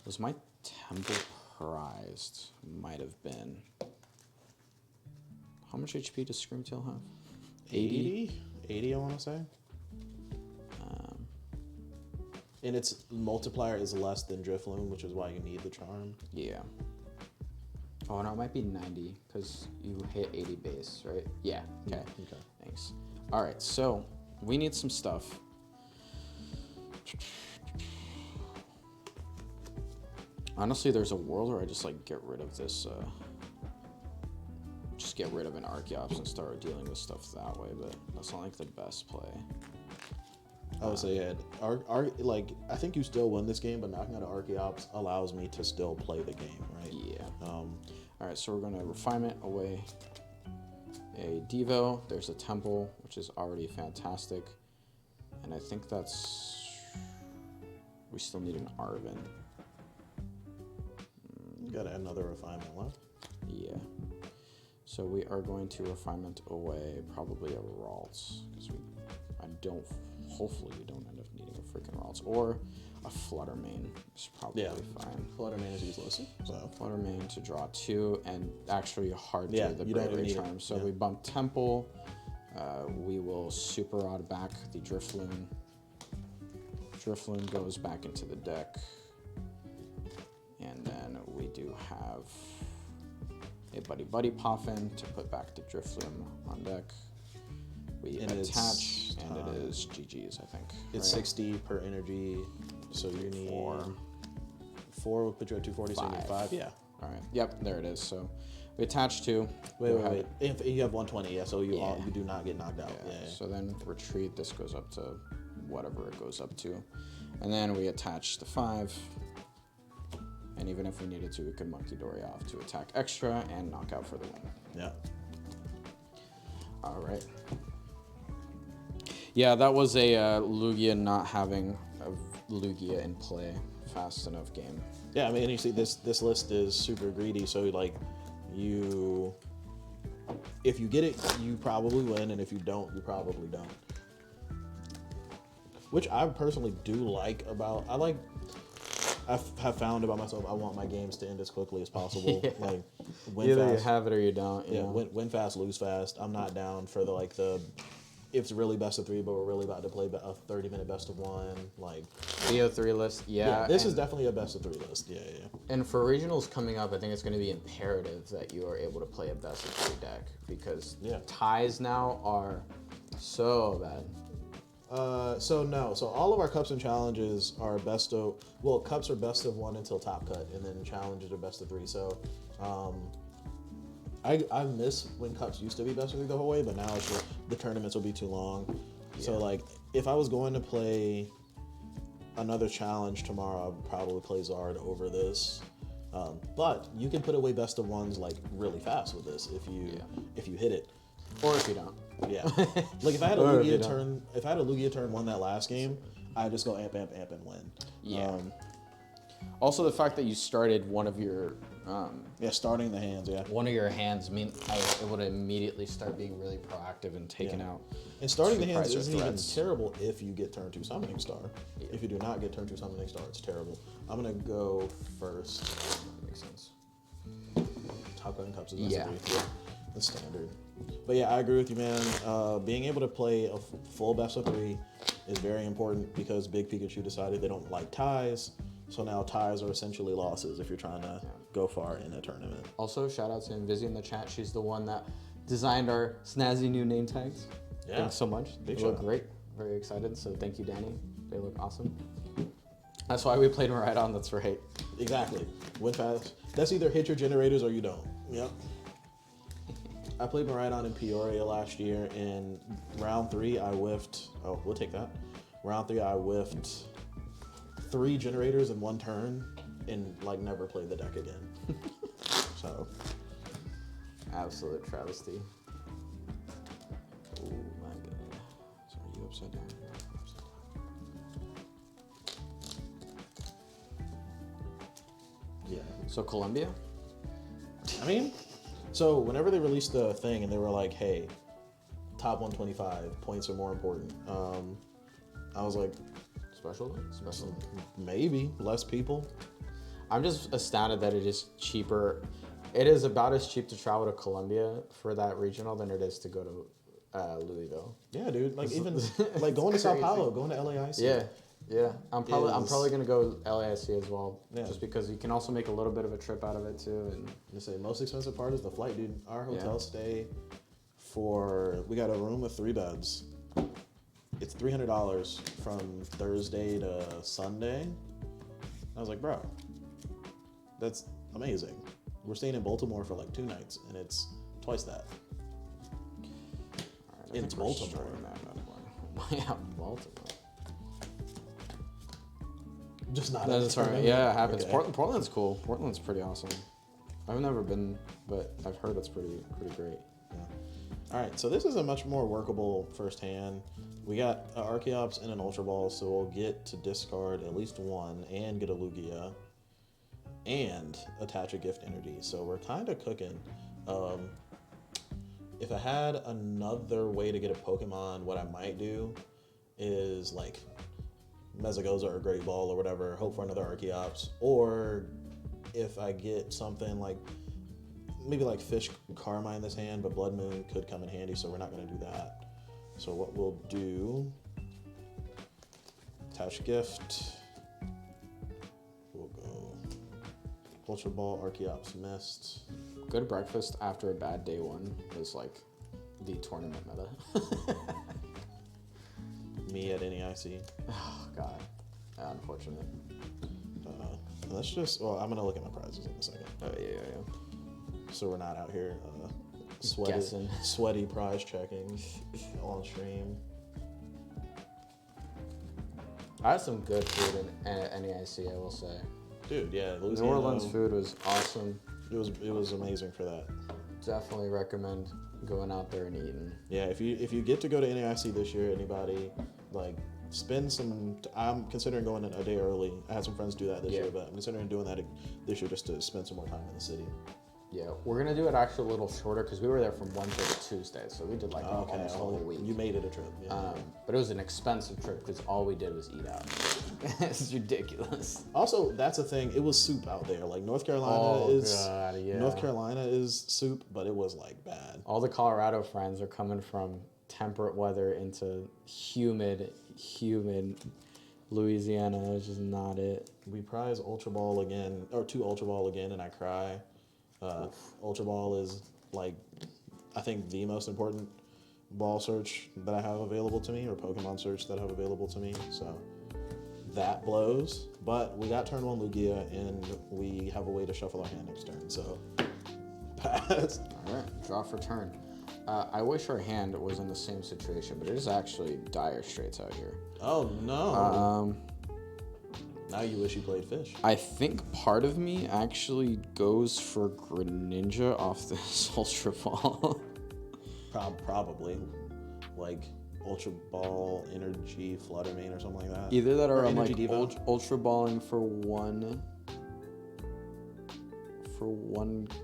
was my temple prized? Might have been. How much HP does Screamtail have? 80, I want to say. And its multiplier is less than Drifloon, which is why you need the charm. Yeah. Oh, no, it might be 90, because you hit 80 base, right? Yeah, okay. Okay. Thanks. All right, so we need some stuff. Honestly, there's a world where I just, like, get rid of this, just get rid of an Archeops and start dealing with stuff that way, but that's not, like, the best play. I would say, yeah, I think you still win this game, but knocking out an Archeops allows me to still play the game, right? Yeah. All right, so we're going to refinement away a Devo. There's a Temple, which is already fantastic. And I think we still need an Arven. Got another refinement left. Yeah. So we are going to refinement away probably a Ralts, because hopefully we don't end up needing a freaking Ralts, or a Fluttermane is probably fine. Fluttermane is useless. So Fluttermane to draw 2, and actually hard to the you don't Bravery need Charm. it. So we bump Temple. We will Super Rod back the Drifloon. Drifloon goes back into the deck. And then we do have a Buddy Poffin to put back the Drifloon on deck. We attach, and it is GG's, I think. It's 60 per energy, so you need 4 would put you at 240, so you need 5. Yeah. All right. Yep, there it is. So We attach 2. Wait. If you have 120, yeah, so you do not get knocked out. Yeah. So then retreat, this goes up to whatever it goes up to. And then we attach the 5. And even if we needed to, we could Monkey Dory off to attack extra and knock out for the win. Yeah. All right. Yeah, that was a Lugia not having a Lugia in play fast enough game. Yeah, I mean, you see this list is super greedy, so like if you get it, you probably win, and if you don't, you probably don't. Which I personally do like about, I have found about myself, I want my games to end as quickly as possible. Yeah. Like, win either fast. You have it or you don't. Yeah, win fast, lose fast. I'm not down for the if it's really best of 3, but we're really about to play a 30-minute best of 1. Like BO3 list, yeah. This is definitely a best of 3 list. Yeah. And for regionals coming up, I think it's going to be imperative that you are able to play a best of 3 deck because ties now are so bad. So all of our cups and challenges are cups are best of 1 until top cut, and then challenges are best of 3. So, I miss when cups used to be best of 3 the whole way, but now it's just, the tournaments will be too long. Yeah. So like, if I was going to play another challenge tomorrow, I would probably play Zard over this. But you can put away best of 1s like really fast with this if you hit it, or if you don't. Yeah, like if I had a Lugia turn 1 that last game, I'd just go amp and win. Yeah. Also, the fact that you started one of your starting the hands. Yeah, one of your hands I was able to immediately start being really proactive and taking out. And starting the hands isn't even terrible if you get turn 2 Summoning Star. Yeah. If you do not get turn 2 Summoning Star, it's terrible. I'm gonna go first. That makes sense. Top Gun Cups is necessary. That's standard. But yeah, I agree with you, man. Being able to play a full best of 3 is very important because Big Pikachu decided they don't like ties. So now ties are essentially losses if you're trying to go far in a tournament. Also, shout out to Invisi in the chat. She's the one that designed our snazzy new name tags. Yeah. Thanks so much. They look great. Very excited. So thank you, Danny. They look awesome. That's why we played Maridon. That's right. Exactly. Win fast. That's either hit your generators or you don't. Yep. I played Maridon in Peoria last year. In round 3, I whiffed. Oh, we'll take that. Round 3, I whiffed 3 generators in 1 turn and like never played the deck again. So, absolute travesty. Oh my god. So are you upside down? Yeah. So Colombia? I mean, so whenever they released the thing and they were like, hey, top 125, points are more important. I was like, Special? Maybe. Less people. I'm just astounded that it is cheaper. It is about as cheap to travel to Colombia for that regional than it is to go to Louisville. Yeah, dude. Like even like going to Sao Paulo, going to LAIC. Yeah. I'm probably gonna go LAIC as well. Yeah. Just because you can also make a little bit of a trip out of it too. And you say most expensive part is the flight, dude. Our hotel stay we got a room with 3 beds. It's $300 from Thursday to Sunday. I was like, bro, that's amazing. We're staying in Baltimore for like 2 nights, and it's twice that. Right, it's Baltimore. Yeah, Baltimore. Just not. That's all right. Yeah, it happens. Okay. Portland's cool. Portland's pretty awesome. I've never been, but I've heard it's pretty great. Yeah. All right, so this is a much more workable first hand. We got an Archeops and an Ultra Ball, so we'll get to discard at least 1 and get a Lugia and attach a Gift Energy. So we're kind of cooking. If I had another way to get a Pokemon, what I might do is like Mezagoza or Great Ball or whatever, hope for another Archeops. Or if I get something like maybe like Fish Carmine this hand, but Blood Moon could come in handy, so we're not going to do that. So what we'll do, attach gift, we'll go Ultra Ball, Archeops, Mist. Good breakfast after a bad day 1 is like the tournament meta. Me at NEIC. Oh god, unfortunate. Let's just, I'm going to look at my prizes in a second. Oh yeah. so we're not out here Guessing. sweaty prize checking on stream. I had some good food in NEIC, I will say. Dude, yeah, New Orleans food was awesome. It was amazing for that. Definitely recommend going out there and eating. Yeah, if you get to go to NAIC this year, anybody, like, spend some. I'm considering going a day early. I had some friends do that this year, but I'm considering doing that this year just to spend some more time in the city. Yeah, we're gonna do it actually a little shorter because we were there from Wednesday to Tuesday, so we did like almost a whole week. You made it a trip. Yeah. But it was an expensive trip because all we did was eat out. It's ridiculous. Also, that's a thing. It was soup out there. Like North Carolina North Carolina is soup, but it was like bad. All the Colorado friends are coming from temperate weather into humid Louisiana. It's just not it. We prize Ultra Ball again, or 2 Ultra Ball again, and I cry. Ultra Ball is like, I think the most important ball search that I have available to me, or Pokemon search that I have available to me. So that blows. But we got turn 1 Lugia, and we have a way to shuffle our hand next turn. So pass. All right, draw for turn. I wish our hand was in the same situation, but it is actually dire straits out here. Oh no. Now you wish you played fish. I think part of me actually goes for Greninja off this Ultra Ball. Probably. Like Ultra Ball, Energy, Fluttermane, or something like that. Either that or I'm like Diva. Ultra Balling for one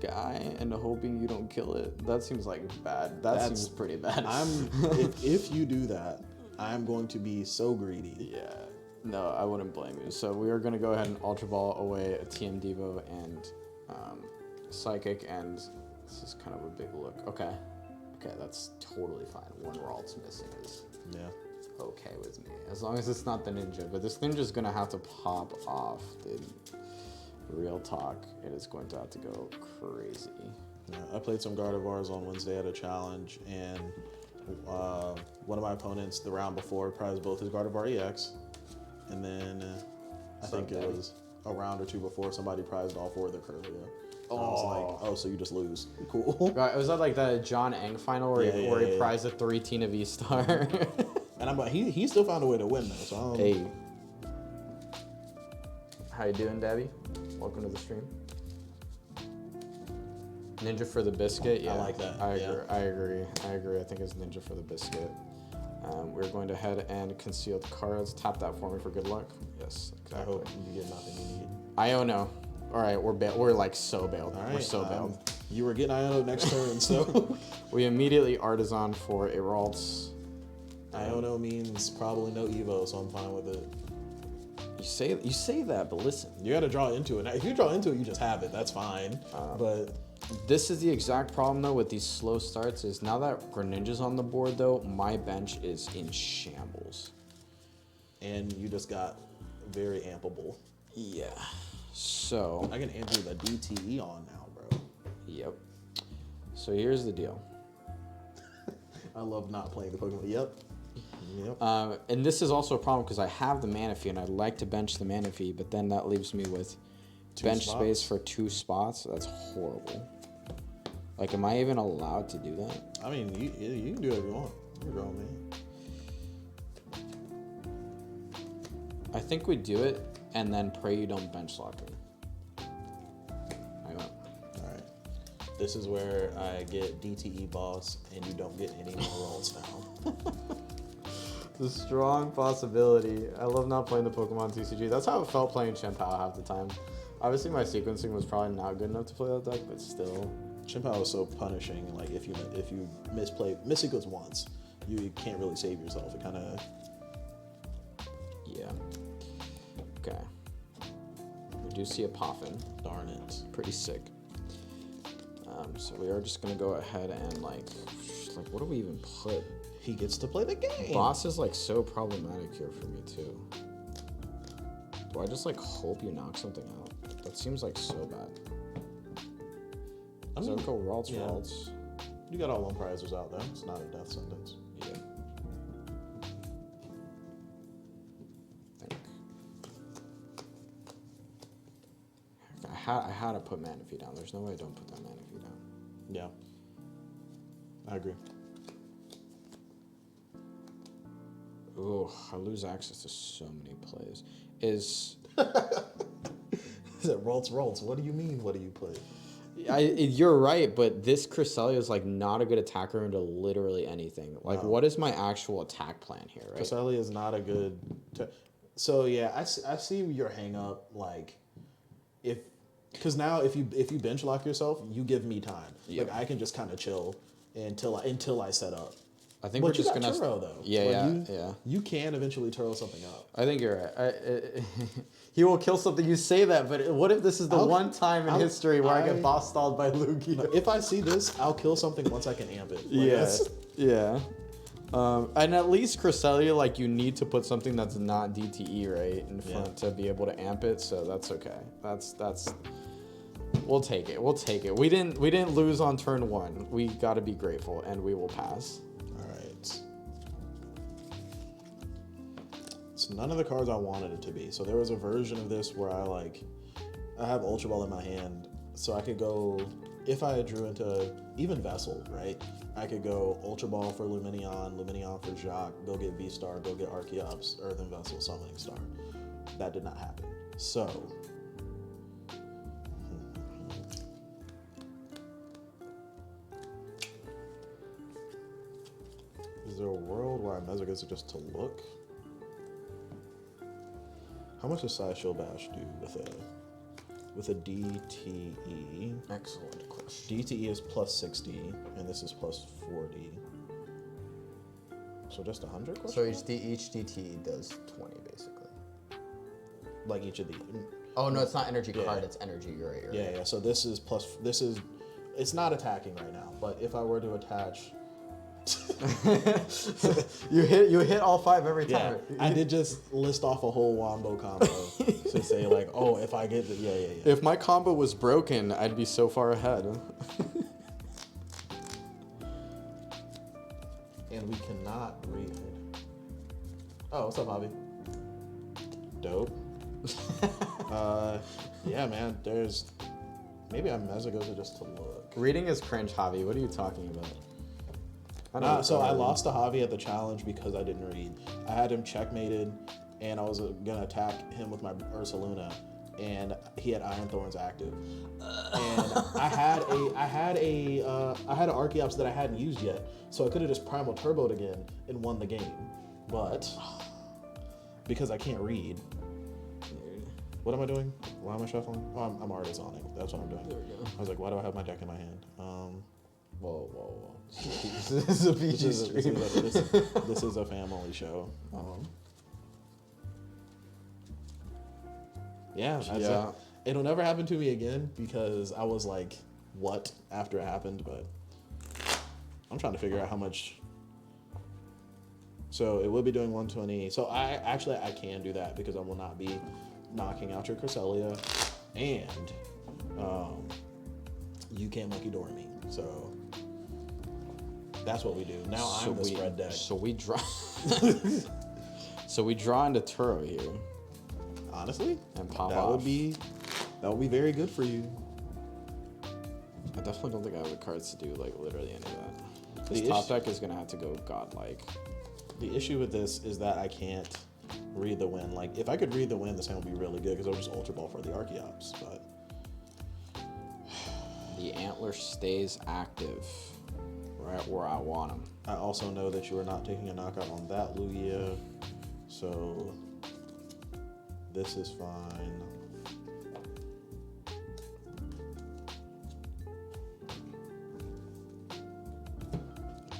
guy and hoping you don't kill it. That seems like bad. That seems pretty bad. If you do that, I'm going to be so greedy. Yeah. No, I wouldn't blame you. So we are going to go ahead and Ultra Ball away a TM Devo and Psychic, and this is kind of a big look. Okay, that's totally fine. One Ralt's missing is okay with me. As long as it's not the Ninja. But this Ninja's going to have to pop off, dude. Real talk. It is going to have to go crazy. Yeah, I played some Gardevoirs on Wednesday at a challenge, and one of my opponents the round before prized both his Gardevoir EX. And then I think it was a round or two before somebody prized all 4 of their Curlia. And I was like, oh, so you just lose. Cool. Right, was that like the John Eng final where he prized a 3 Tina V-Star? And I'm like, he still found a way to win though. So hey. How you doing, Debbie? Welcome to the stream. Ninja for the biscuit? Yeah. I like that. I agree. I think it's Ninja for the biscuit. We're going to head and conceal the cards. Tap that for me for good luck. Yes, exactly. I hope you get nothing you need. Iono. All right, we're like so bailed. All right, we're so bailed. You were getting Iono next turn, so we immediately Artisan for a Ralts. Iono means probably no Evo, so I'm fine with it. You say that, but listen. You got to draw into it. Now, if you draw into it, you just have it. That's fine. But this is the exact problem though with these slow starts. Is now that Greninja's on the board though, my bench is in shambles. And you just got very ampable. Yeah. So I can amp you the DTE on now, bro. Yep. So here's the deal. I love not playing the Pokemon. Yep. And this is also a problem because I have the Manaphy and I'd like to bench the Manaphy, but then that leaves me with bench space for 2 spots. That's horrible. Like, am I even allowed to do that? I mean, you can do whatever you want. You're a grown man. I think we do it and then pray you don't bench lock me. I went. All right. This is where I get DTE boss and you don't get any more rolls now. It's a strong possibility. I love not playing the Pokemon TCG. That's how it felt playing Chien-Pao half the time. Obviously, my sequencing was probably not good enough to play that deck, but still. Chien-Pao is so punishing. Like if you missequence once, you can't really save yourself. It kind of. Yeah. Okay. We do see a Poffin. Darn it. Pretty sick. So we are just gonna go ahead and like, what do we even put? He gets to play the game. Boss is like so problematic here for me too. Do I just like hope you knock something out? That seems like so bad. I mean, go Ralts. You got all 1 prizers out there. It's not a death sentence. Yeah. I had to put Manaphy down. There's no way I don't put that Manaphy down. Yeah. I agree. Oh, I lose access to so many plays. Is Is it Rolls? What do you mean? What do you play? you're right, but this Cresselia is like not a good attacker into literally anything. Like, No. what is my actual attack plan here, right? Cresselia is not a good. So yeah, I see your hang up. Like, because now if you bench lock yourself, you give me time. Yep. Like I can just kind of chill until I set up. I think But we're just got gonna Turo though. Yeah, Like, yeah. You can eventually Turo something up. I think you're right. He will kill something. You say that, but what if this is the one time in history where I get boss stalled by Lugia? If I see this, I'll kill something once I can amp it. Like, Yeah. And at least Cresselia, like, you need to put something that's not DTE right in front to be able to amp it. So that's okay. That's. We'll take it. We didn't lose on turn 1. We got to be grateful, and we will pass. All right. It's none of the cards I wanted it to be. So there was a version of this where I have Ultra Ball in my hand, so I could go, if I drew into even Vessel, right? I could go Ultra Ball for Luminion for Jacques, go get V-Star, go get Archeops, Earthen Vessel, Summoning Star. That did not happen. So, is there a world where I Mesogus just to look? How much does Sideshow Bash do with a DTE? Excellent question. DTE is plus 60, and this is plus 40. So just 100 question? So each DTE does 20, basically. Like each of the... Oh, no, it's not energy card, it's energy. You're right. Yeah. So this is... It's not attacking right now, but if I were to attach... you hit all 5 every time. Yeah, I did just list off a whole wombo combo to say like, oh, if I get the If my combo was broken, I'd be so far ahead. And we cannot read. Oh, what's up, Bobby? Dope. Yeah, man. Maybe I'm Mesogoza just to look. Reading is cringe, Javi. What are you talking about? So I lost to Javi at the challenge because I didn't read. I had him checkmated, and I was gonna attack him with my Ursaluna, and he had Iron Thorns active. And I had an Archeops that I hadn't used yet, so I could have just Primal Turboed again and won the game. But because I can't read, what am I doing? Why am I shuffling? Oh, I'm artisoning. That's what I'm doing. There we go. I was like, why do I have my deck in my hand? Whoa. This is a PG stream. This is a family show. Yeah. It'll never happen to me again because I was like, what? After it happened, but I'm trying to figure out how much. So it will be doing 120. So I can do that because I will not be knocking out your Cresselia, and you can't Monkey Door me. So that's what we do. Now I'm the spread deck. So we draw. So we draw into Turo here. Honestly, and pop that off. would be very good for you. I definitely don't think I have the cards to do like literally any of that. This The top deck is gonna have to go godlike. The issue with this is that I can't read the wind. Like if I could read the wind, this hand would be really good because I'll just Ultra Ball for the Archeops. But the antler stays active right where I want him. I also know that you are not taking a knockout on that Lugia, so this is fine.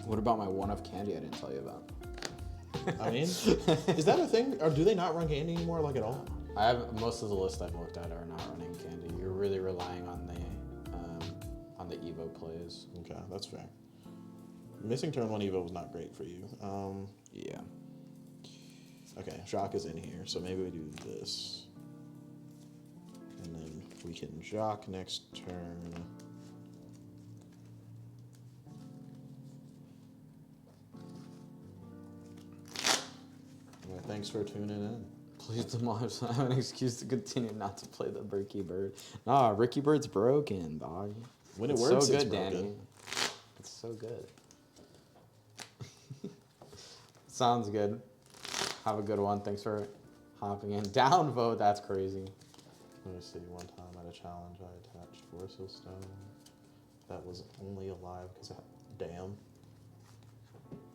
What about my one of candy I didn't tell you about? I mean, is that a thing? Or do they not run candy anymore, like at all? I have most of the list I've looked at are not running candy. You're really relying on the Evo plays. Okay, that's fair. Missing turn 1 Evo was not great for you. Yeah. Okay, Jacques is in here, so maybe we do this. And then we can Jacques next turn. Well, thanks for tuning in. Please demolish. I have an excuse to continue not to play the Ricky Bird. Nah, Ricky Bird's broken, dog. When it It's works, so it's good, broken. Danny. It's so good. Sounds good. Have a good one. Thanks for hopping in. Downvote, that's crazy. Let me see. One time at a challenge, I attached Force Stone. That was only alive because damn.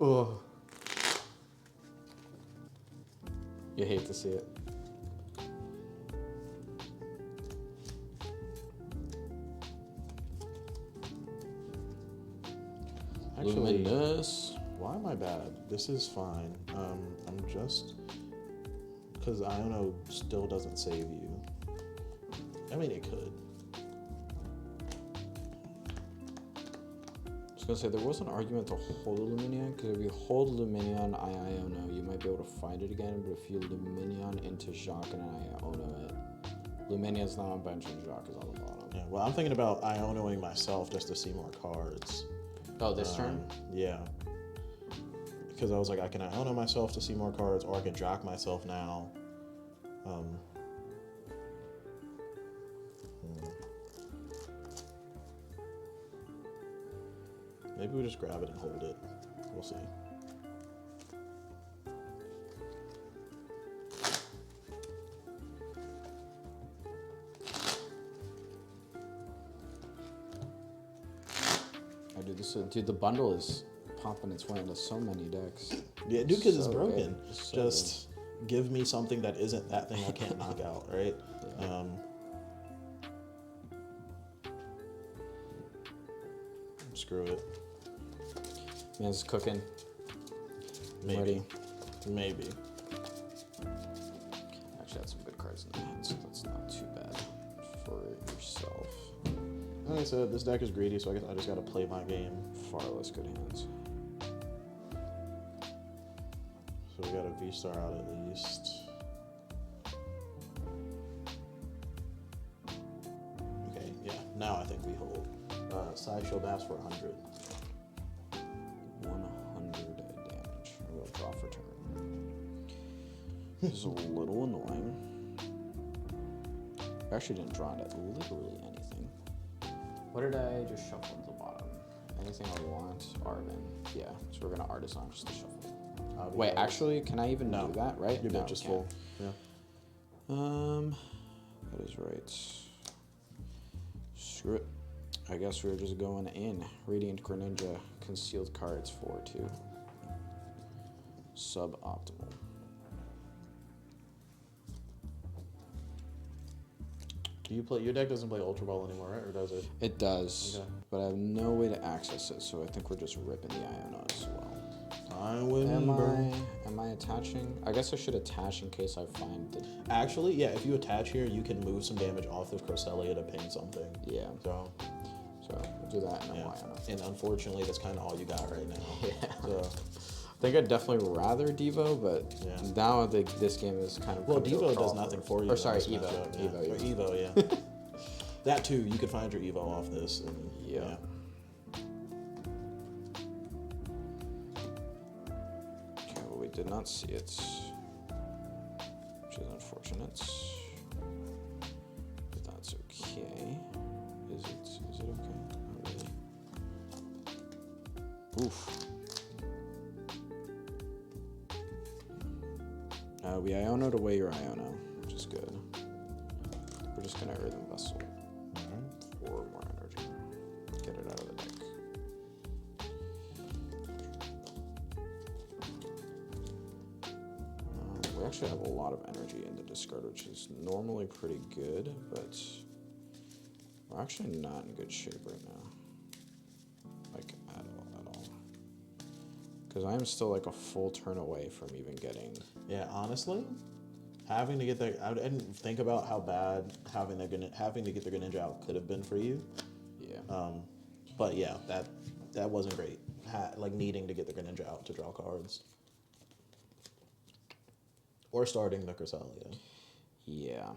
Ugh. You hate to see it. Actually, Luminous. why am I bad? This is fine. I'm just because I don't know. Still doesn't save you. I mean, it could. I was gonna say there was an argument to hold Luminion, because if you hold Luminion Iono, you might be able to find it again, but if you Luminion into Jacques and Iono it, Luminion's not on bench and Jacques is on the bottom. Yeah. Well, I'm thinking about Ionoing myself just to see more cards. Oh, this turn? Yeah. Because I was like, I can Iono myself to see more cards, or I can Jacques myself now. Maybe we just grab it and hold it. We'll see. I do this. Dude, the bundle is popping its way into so many decks. Yeah, dude, because it's So broken. good. It's so Just give me something that isn't that thing I can't knock out, right? Yeah. Screw it. Man, it's cooking. Maybe. Ready. Maybe. Actually, had some good cards in the hand, so that's not too bad for yourself. Like I said, this deck is greedy, so I guess I just gotta play my game. Far less good hands. So we got a V-Star out at least. Okay, yeah. Now I think we hold. Sideshow Bass for 100. 100 damage. We'll draw for turn. This is a little annoying. I actually didn't draw it at literally anything. What did I just shuffle into the bottom? Anything I want? Arvin. Yeah, so we're gonna artisan just to shuffle. Wait, actually, can I even do that, right? Your No, bench is can't. full. Yeah. That is right. Screw it. I guess we're just going in. Radiant Greninja, concealed cards 4/2. Suboptimal. Do you play? Your deck doesn't play Ultra Ball anymore, right? Or does it? It does, Okay. but I have no way to access it, so I think we're just ripping the Iono as well. Am I attaching? I guess I should attach in case I find the... Actually, yeah. If you attach here, you can move some damage off of Cresselia to ping something. Yeah, So, so we'll do that and yeah. Iono. And unfortunately, that's kind of all you got right now. Yeah. So, I think I'd definitely rather Devo, but Yeah. now I think this game is kind of... well, coming to a Devo crawl does nothing for you. Or in sorry, this Evo. matchup, yeah. Evo, Or yeah. Evo, yeah. That too, you could find your Evo off this. And, Yeah. Okay, well, we did not see it, which is unfortunate. But that's okay. Is it okay? Not really. Oof. We Iono'd away your Iono, which is good. We're just gonna Earthen Vessel. For more energy. Get it out of the deck. We actually have a lot of energy in the discard, which is normally pretty good, but we're actually not in good shape right now. Like, at all. Because I am still like a full turn away from even getting... Yeah, honestly, having to get the... I didn't think about how bad having to get the Greninja out could have been for you. Yeah. But yeah, that wasn't great. Like needing to get the Greninja out to draw cards. Or starting the Cresselia. Yeah.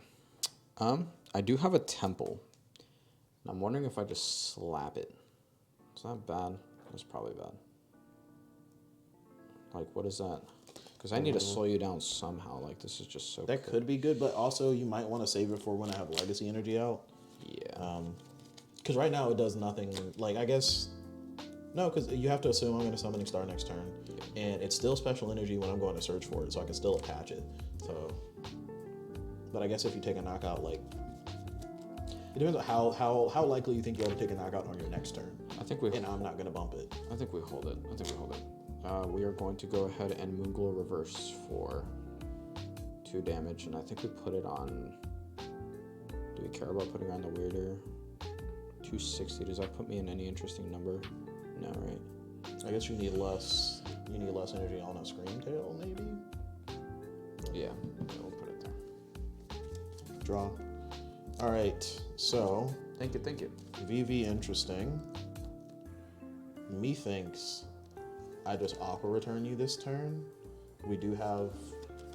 I do have a temple. And I'm wondering if I just slap it. It's not bad. It's probably bad. Like, what is that? Because I need to slow you down somehow. Like, this is just so That could be good, but also you might want to save it for when I have Legacy Energy out. Yeah. Because right now it does nothing. Like, I guess... No, because you have to assume I'm going to Summoning Star next turn. And it's still special energy when I'm going to search for it, so I can still attach it. So... But I guess if you take a knockout, like... It depends on how likely you think you're able to take a knockout on your next turn. I think we... And I'm not going to bump it. I think we hold it. We are going to go ahead and Moonglow Reverse for 2 damage, and I think we put it on... Do we care about putting on the weirder? 260. Does that put me in any interesting number? No, right? I guess you need less energy on a Scream Tail, maybe? Yeah, we'll put it there. Draw. All right, so... Thank you. VV interesting. Methinks I just Aqua Return you this turn. We do have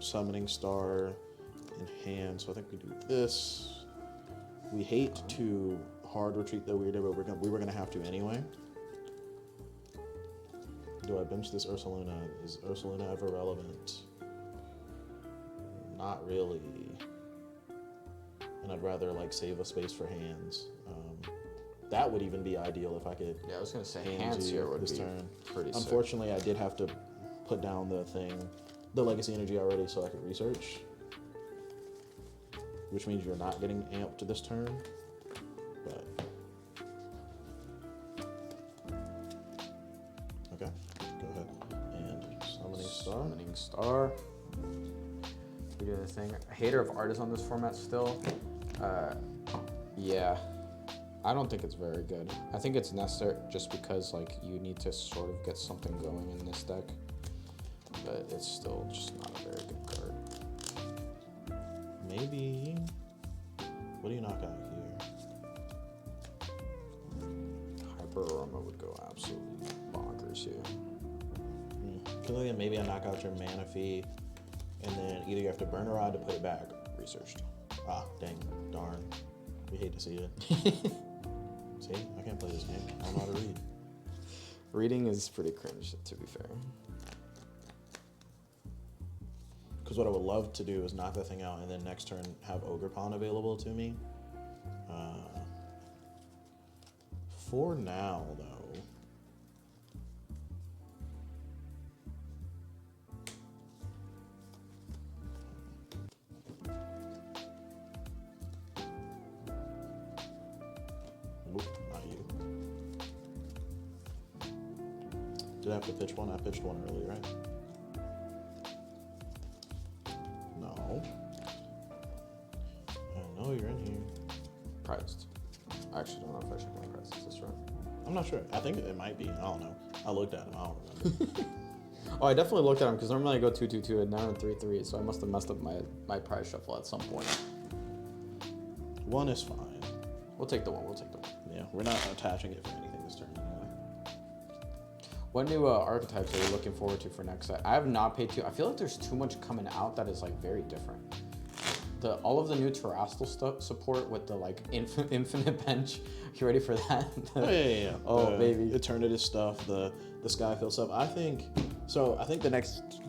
Summoning Star in hand, so I think we do this. We hate to hard retreat the Weirder, but we were gonna have to anyway. Do I bench this Ursaluna? Is Ursaluna ever relevant? Not really. And I'd rather like save a space for hands. That would even be ideal if I could. Yeah, I was gonna say hands here would be turn. Pretty sick. Unfortunately, I did have to put down the legacy energy already, so I could research. Which means you're not getting amped this turn. But okay, go ahead and Summoning Star. We do the thing. Hater of Art is on this format still. Yeah. I don't think it's very good. I think it's necessary just because like you need to sort of get something going in this deck, but it's still just not a very good card. Maybe. What do you knock out here? Hyper Aroma would go absolutely bonkers here. Because then maybe I knock out your Mana Fee, and then either you have to burn a rod to put it back. Researched. Ah, dang, darn. We hate to see it. See, I can't play this game. I don't know how to read. Reading is pretty cringe, to be fair. Because what I would love to do is knock that thing out and then next turn have Ogre Pawn available to me. For now, though. Nope, not you. Did I have to pitch one? I pitched one early, right? No. I know you're in here. Prized. I actually don't know if I should my prized. Is this right? I'm not sure. I think it might be. I don't know. I looked at him. I don't remember. Oh, I definitely looked at them because normally I go 2-2-2 and now I'm 3-3, so I must have messed up my prize shuffle at some point. One is fine. We'll take the one. Yeah, we're not attaching it for anything this turn anyway. What new archetypes are you looking forward to for next set? I have not paid too. I feel like there's too much coming out that is like very different. All of the new Terrestrial stuff support with the like infinite bench. You ready for that? Oh yeah. Oh baby. Eternatus stuff, the Skyfield stuff. I think the next,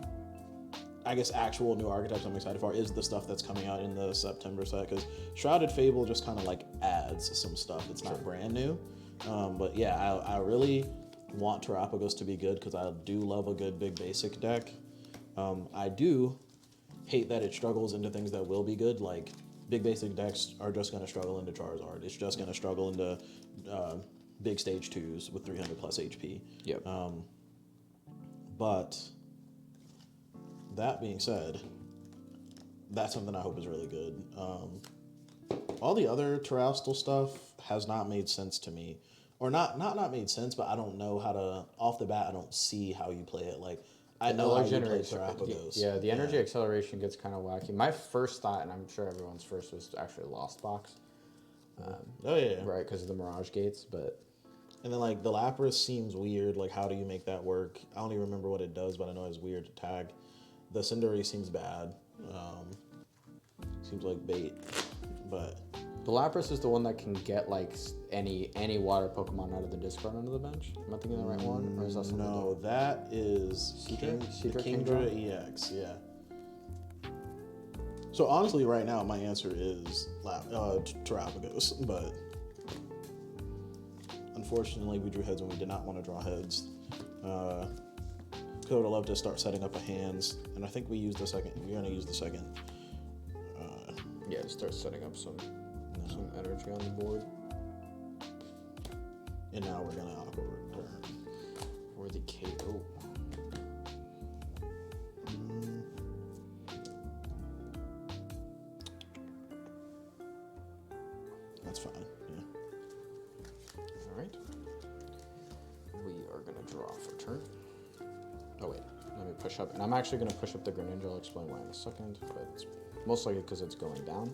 I guess, actual new archetypes I'm excited for is the stuff that's coming out in the September set, because Shrouded Fable just kind of like adds some stuff. It's not brand new, but yeah, I really want Terrapagos to be good because I do love a good big basic deck. I do hate that it struggles into things that will be good, like big basic decks are just going to struggle into Charizard. It's just going to struggle into big stage 2s with 300 plus HP. Yep. But that being said, that's something I hope is really good. All the other Terrestrial stuff has not made sense to me. Or not made sense, but I don't know how to, off the bat, I don't see how you play it. Like, I know how you play Terrapagos. Yeah, the energy acceleration gets kind of wacky. My first thought, and I'm sure everyone's first, was actually Lost Box. Right, because of the Mirage Gates, but... And then, like, the Lapras seems weird. Like, how do you make that work? I don't even remember what it does, but I know it's weird to tag. The Cinderace seems bad. Seems like bait, but... The Lapras is the one that can get, like, any water Pokemon out of the discard onto the bench? Am I thinking the right one? Or is that something No, that is Kingdra EX, yeah. So, honestly, right now, my answer is Terrapagos, but... Unfortunately, we drew heads when we did not want to draw heads. Could have loved to start setting up a hands, and I think we used the second. We're gonna use the second. Yeah, start setting up some energy on the board. And now we're gonna aqua return. Or the KO. That's fine. Yeah. All right. We are gonna draw for turn. Oh wait, let me push up, and I'm actually gonna push up the Greninja. I'll explain why in a second, but it's most likely because it's going down.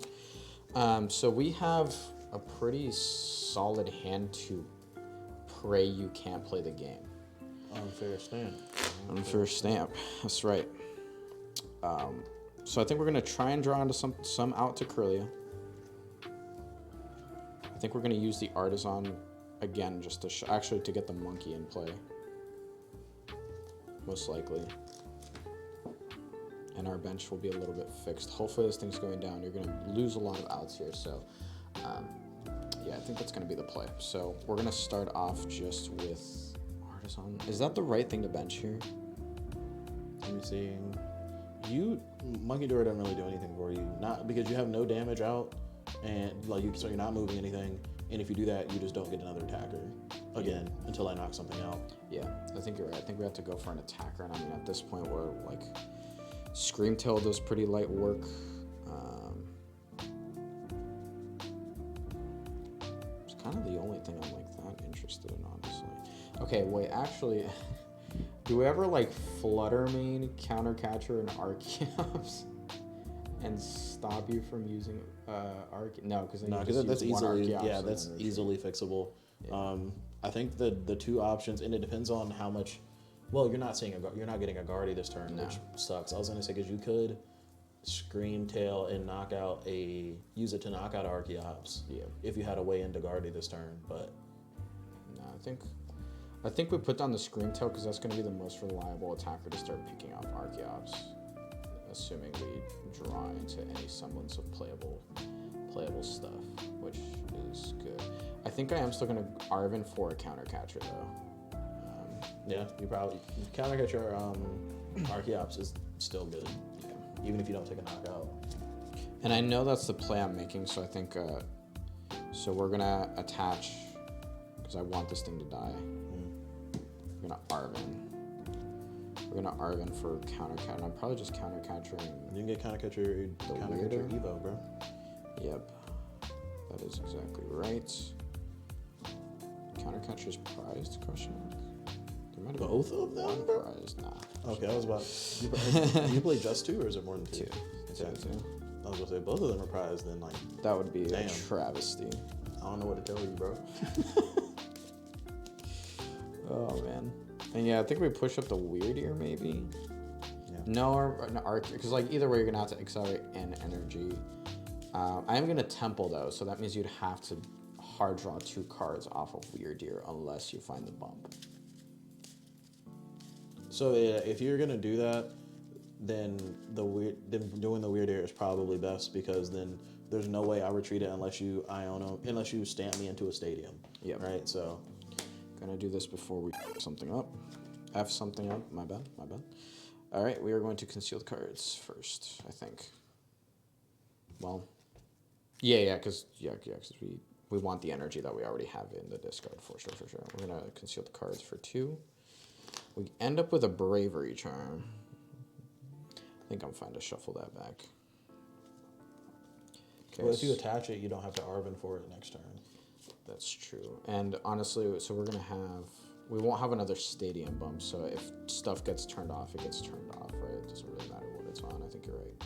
So we have a pretty solid hand to pray you can't play the game. Unfair stamp. Unfair stamp. That's right. So I think we're gonna try and draw into some out to Kirlia. I think we're gonna use the Artisan again just to actually to get the monkey in play. Most likely. And our bench will be a little bit fixed. Hopefully this thing's going down. You're gonna lose a lot of outs here, so yeah, I think that's gonna be the play. So we're gonna start off just with Artisan. Is that the right thing to bench here? Let me see. Monkey Door doesn't really do anything for you. Not because you have no damage out, and so you're not moving anything. And if you do that, you just don't get another attacker again until I knock something out. Yeah, I think you're right. I think we have to go for an attacker, and I mean at this point we're like Screamtail does pretty light work. It's kind of the only thing I'm like that interested in, honestly. Okay, wait, actually, do we ever like Flutter Mane, Countercatcher, and Archeops and stop you from using Arc? No, because that's easily fixable. Yeah. I think the two options, and it depends on how much. Well, you're not getting a Garde this turn, which sucks. I was gonna say because you could Screamtail and use it to knock out Archeops. Yeah. If you had a way into Garde this turn, but no, I think we put down the Screamtail because that's gonna be the most reliable attacker to start picking off Archeops, assuming we draw into any semblance of playable stuff, which is good. I think I am still gonna Arven for a Countercatcher though. Yeah, you probably Countercatcher Archeops is still good, even if you don't take a knockout. And I know that's the play I'm making, so I think so we're gonna attach because I want this thing to die. We're gonna Arven. We're gonna Arven for Countercatcher. And I'm probably just Countercatchering. You can get Countercatcher Evo, bro. Yep, that is exactly right. Countercatcher's prized? Question mark. Both of them, bro? Prized. Nah. Okay, I was about. You play just two, or is it more than two? Two. I was gonna say both of them are prized. Then like that would be a travesty. I don't know what to tell you, bro. Oh man. And yeah, I think we push up the Weird Ear maybe. Yeah. No, because like either way you're gonna have to accelerate and energy. I am gonna Temple though, so that means you'd have to hard draw 2 cards off of Weird Ear unless you find the bump. So yeah, if you're gonna do that, then doing the Weird Ear is probably best because then there's no way I retreat it unless you unless you stamp me into a stadium. Yeah. Right. So gonna do this before we F something up. My bad. All right, we are going to conceal the cards first, I think. Well, yeah, because we want the energy that we already have in the discard for sure. We're gonna conceal the cards for 2. We end up with a Bravery Charm. I think I'm fine to shuffle that back. Okay, well, if you attach it, you don't have to Arven for it next turn. That's true. And honestly, so we won't have another stadium bump, so if stuff gets turned off, it gets turned off, right? It doesn't really matter what it's on. I think you're right.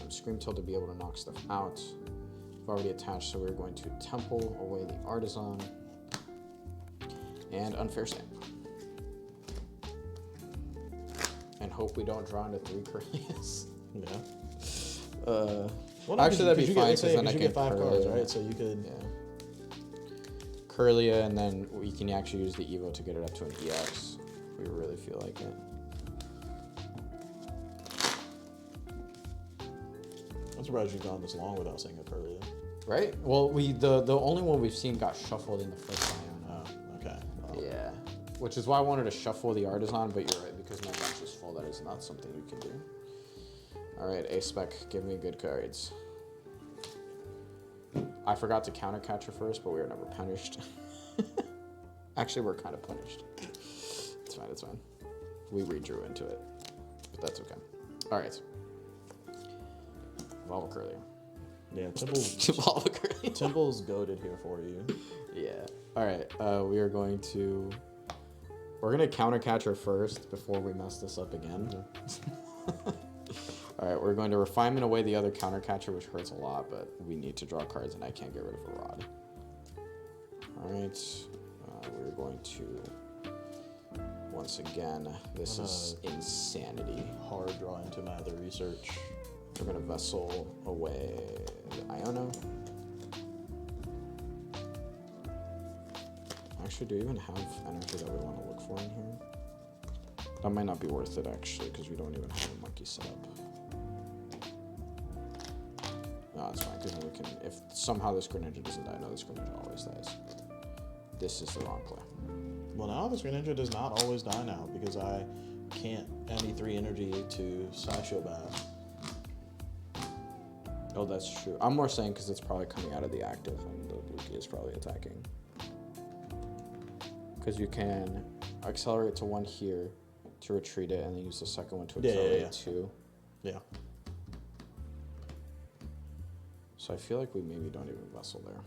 Screamtail to be able to knock stuff out. I've already attached, so we're going to Temple away the Artisan and Unfair Stamp. And hope we don't draw into 3 Kirlias. Yeah. Well, actually, that'd be fine because then I can get 5 cards, right? So you could. Yeah. Kirlia, and then we can actually use the Evo to get it up to an EX if we really feel like it. I'm surprised you've gone this long without saying Apuria. Right? Well, the only one we've seen got shuffled in the first Iona. Oh, okay. Well, Yeah. Which is why I wanted to shuffle the Artisan, but you're right, because my bench is full, that is not something you can do. Alright, A-Spec, give me good cards. I forgot to counter catcher first, but we were never punished. Actually, we're kind of punished. It's fine, it's fine. We redrew into it, but that's okay. Alright. Volcurlia. yeah, Temple's, Volcurlia. Temple's goaded here for you. Yeah. Alright, we're going to counter catcher first before we mess this up again. Alright, we're going to refinement away the other counter catcher, which hurts a lot, but we need to draw cards and I can't get rid of a rod. Alright, we're going to, once again, this is insanity. Hard draw into my other research. We're going to vessel away the Iona. Actually, do we even have energy that we want to look for in here? That might not be worth it, actually, because we don't even have a monkey set up. No, that's fine, because we can, if somehow this Greninja doesn't die, no, this Greninja always dies. This is the wrong play. Well, now this Greninja does not always die now, because I can't add 3 energy to Sideshow Bath. Oh, that's true. I'm more saying because it's probably coming out of the active, and the Lugia is probably attacking. Because you can accelerate to 1 here to retreat it, and then use the second one to accelerate 2. Yeah. So I feel like we maybe don't even vessel there.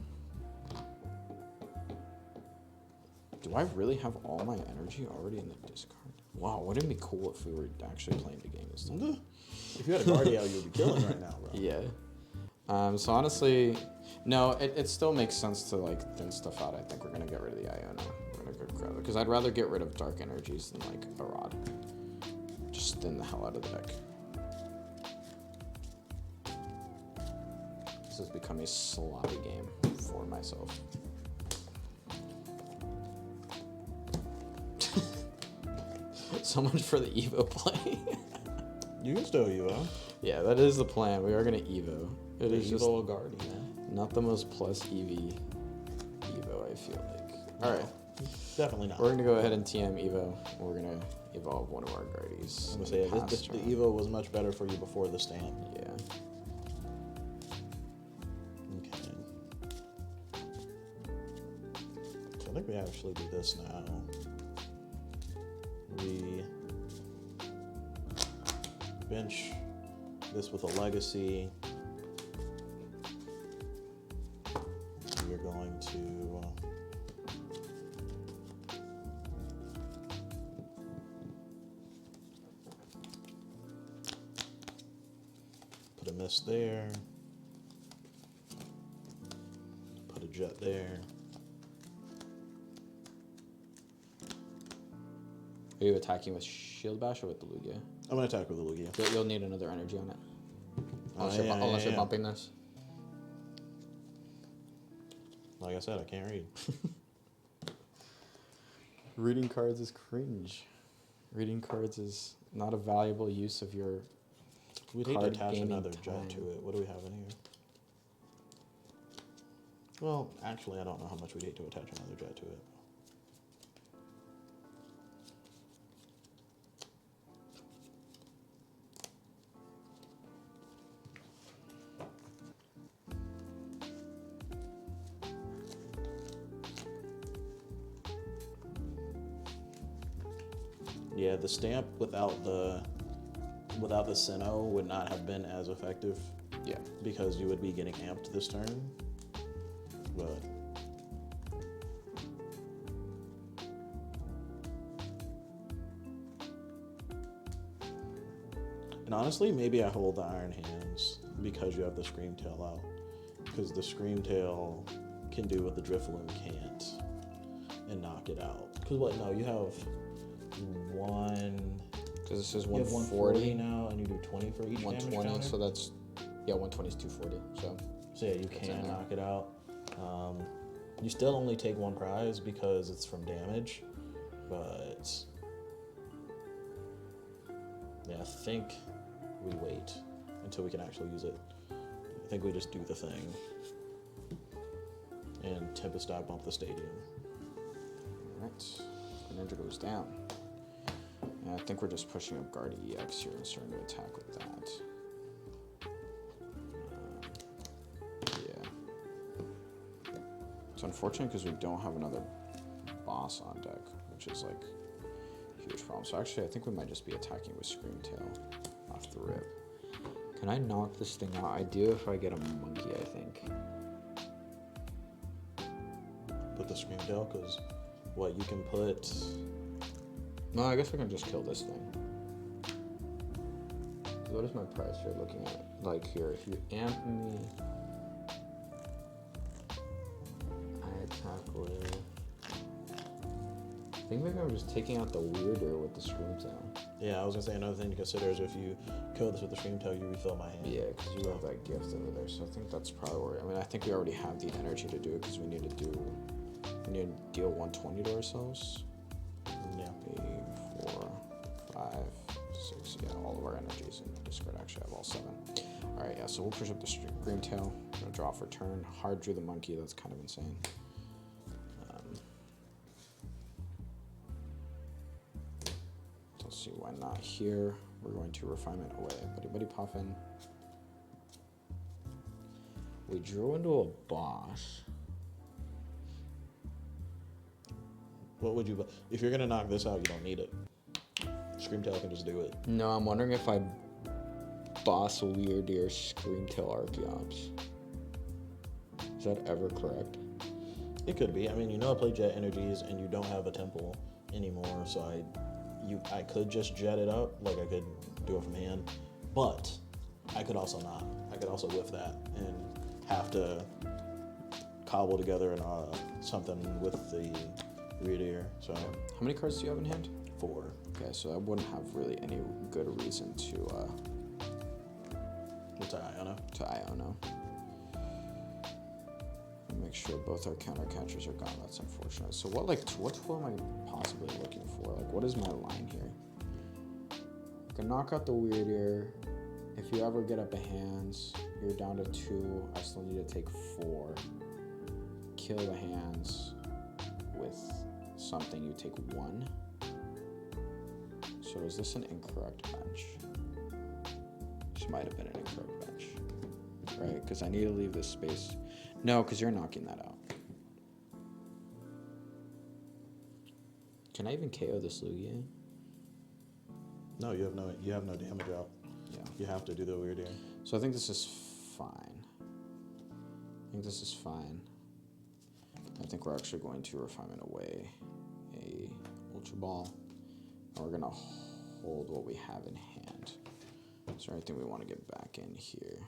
Do I really have all my energy already in the discard? Wow, wouldn't it be cool if we were actually playing the game this time? If you had a Garde out, you would be killing right now, bro. Yeah. So honestly, no, it still makes sense to like thin stuff out. I think we're gonna get rid of the Iona. We're gonna go grab it because I'd rather get rid of dark energies than like a rod. Just thin the hell out of the deck. This has become a sloppy game for myself. So much for the Evo play. You can still Evo. Yeah, that is the plan. We are gonna Evo. It is just Evo Garde, man. not the most plus EV Evo, I feel like. Alright. Definitely not. We're gonna go ahead and TM Evo. We're gonna evolve one of our Guardies. I'm gonna say the Evo was much better for you before the stamp. Yeah. Okay. So I think we actually do this now. We bench this with a legacy. We are going to put a mist there. Put a jet there. Are you attacking with Shield Bash or with the Lugia? I'm gonna attack with the Lugia. You'll need another energy on it. Yeah, Unless you're bumping this. Like I said, I can't read. Reading cards is cringe. Reading cards is not a valuable use of your We'd hate to card attach gaming another time. jet to it. What do we have in here? Well, actually, I don't know how much we'd hate to attach another jet to it. Yeah, the stamp without the Sinnoh would not have been as effective. Yeah. Because you would be getting amped this turn. But and honestly, maybe I hold the Iron Hands because you have the Scream Tail out. Because the Scream Tail can do what the Drifloon can't and knock it out. Because what? No, you have one. Because this is You have 140 now, and you do 20 for each. 120, so that's 120 is 240. So yeah, you can knock it out. You still only take 1 prize because it's from damage, but yeah, I think we wait until we can actually use it. I think we just do the thing. And Tempest Dive bump the stadium. Alright. Greninja goes down. And I think we're just pushing up Garde EX here and starting to attack with that. Yeah. It's unfortunate because we don't have another boss on deck, which is like a huge problem. So actually, I think we might just be attacking with Screamtail off the rip. Can I knock this thing out? I do if I get a monkey, I think. Put the Screamtail, because what you can put. No, I guess I can just kill this thing. What is my price here looking at? Like here, if you amp me, I attack with. I think maybe I'm just taking out the weirder with the Screamtail. Yeah, I was gonna say another thing to consider is if you kill this with the Screamtail, you refill my hand. Yeah, because you have that gift over there. So I think that's probably where. I mean, I think we already have the energy to do it because we need to deal 120 to ourselves. Yeah. 3, 4, 5, 6. Yeah, all of our energies in discard. Actually, I have all 7. All right, yeah. So we'll push up the Screamtail. Gonna draw for turn. Hard drew the monkey. That's kind of insane. Let's see, why not here? We're going to refinement away. Buddy Puffin. We drew into a boss. What would you? If you're gonna knock this out, you don't need it. Screamtail can just do it. No, I'm wondering if I boss Weirdeer Screamtail Archeops. Is that ever correct? It could be. I mean, I play Jet Energies, and you don't have a temple anymore, so I could just jet it up, like I could do it from hand, but I could also not. I could also whiff that and have to cobble together something with the Weirdeer. So how many cards do you have in hand? 4. Okay, so I wouldn't have really any good reason to Iono. Make sure both our counter catchers are gone. That's unfortunate. So what tool am I possibly looking for? Like, what is my line here? I can knock out the Weirdeer. If you ever get up a hands, you're down to 2. I still need to take 4. Kill the hands with something. You take 1. So is this an incorrect bench? This might have been an incorrect bench, right? Because I need to leave this space. No, because you're knocking that out. Can I even KO this Lugia? No, you have no damage out. Yeah. You have to do the Weirdeer. So I think this is fine. I think we're actually going to refinement away a Ultra Ball. And we're gonna hold what we have in hand. Is there anything we want to get back in here?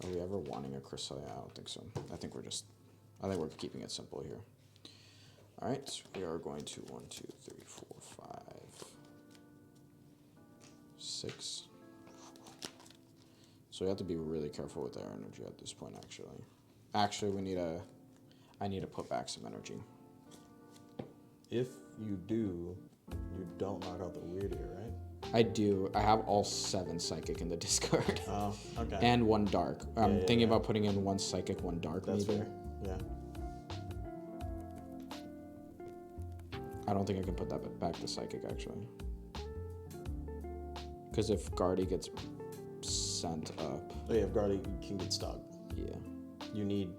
Are we ever wanting a Cresselia? I don't think so. I think we're keeping it simple here. All right, we are going to 1, 2, 3, 4, 5, 6. So we have to be really careful with our energy at this point, actually. Actually, I need to put back some energy. If you do, you don't knock out the Weirdeer, right? I do. I have all 7 Psychic in the discard. Oh, okay. And 1 Dark. I'm thinking about putting in 1 Psychic, 1 Dark. That's maybe. fair. Yeah. I don't think I can put that back to Psychic, actually. Because if Garde gets sent up... Oh yeah, if Garde can get stuck. Yeah. You need...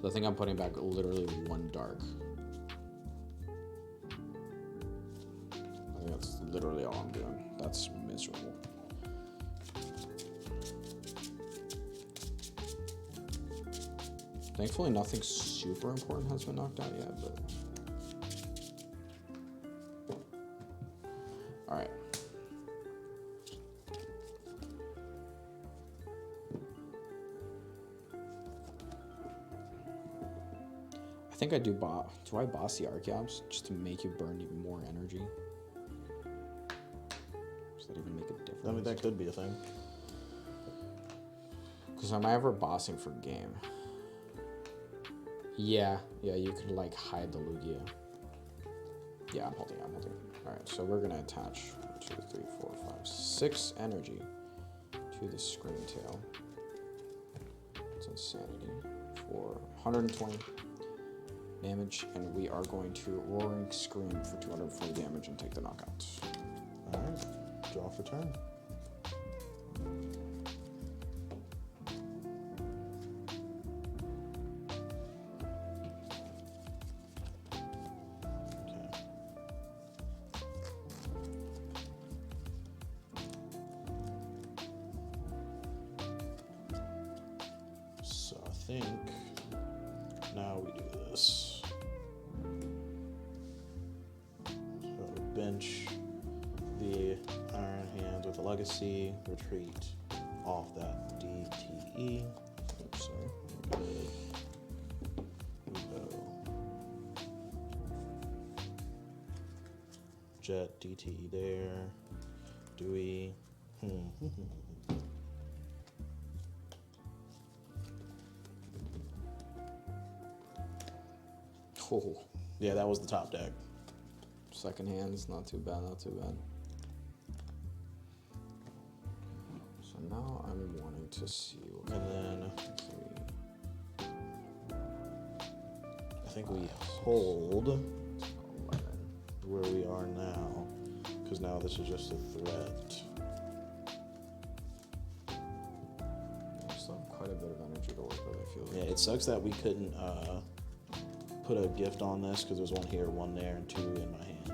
I think I'm putting back literally 1 Dark. I think that's literally all I'm doing. That's miserable. Thankfully, nothing super important has been knocked out yet, but... Alright. I think I do I boss the Archeops just to make you burn even more energy? Does that even make a difference? I mean, that could be a thing. Because am I ever bossing for game? Yeah, you could like hide the Lugia. Yeah, I'm holding. Alright, so we're gonna attach 1, 2, 3, 4, 5, 6 energy to the Scream Tail. It's Insanity for 120 damage, and we are going to Roaring Scream for 240 damage and take the knockout. Alright, draw for turn. So I think now we do this. So bench the Iron Hands with a Legacy, retreat off that DTE. Oops, sorry. We go Jet DTE there. Dewey. Oh, Yeah, that was the top deck. second hands, not too bad, not too bad. So now I'm wanting to see what And then three, I think we hold 11. where we are now, because now this is just a threat. I still have quite a bit of energy to work with, I feel like. Yeah, it sucks that we couldn't put a gift on this because there's one here, one there, and two in my hand.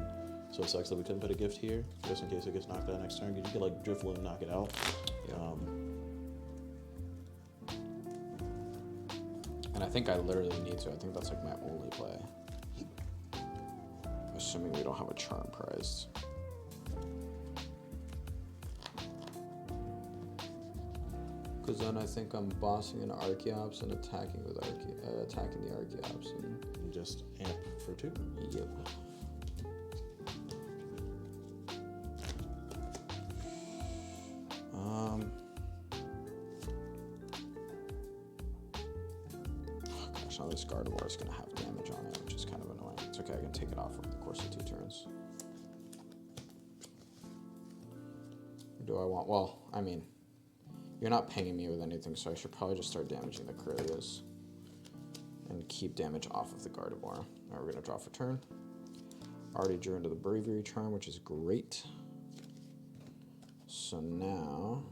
So it sucks that we couldn't put a gift here just in case it gets knocked out next turn. You could like Driftloom and knock it out. Yeah. And I think I literally need to. I think that's like my only play. Assuming we don't have a charm prized. Because then I think I'm bossing an Archeops and attacking with attacking the Archeops. And You just amp for 2. yep. Oh gosh, now this Gardevoir is going to have damage on it, which is kind of annoying. It's okay, I can take it off over the course of 2 turns. Or do I want... Well, I mean, you're not pinging me with anything, so I should probably just start damaging the Corellias and keep damage off of the Gardevoir. Now we're going to draw for turn. Already drew into the Bravery Charm, which is great. So now...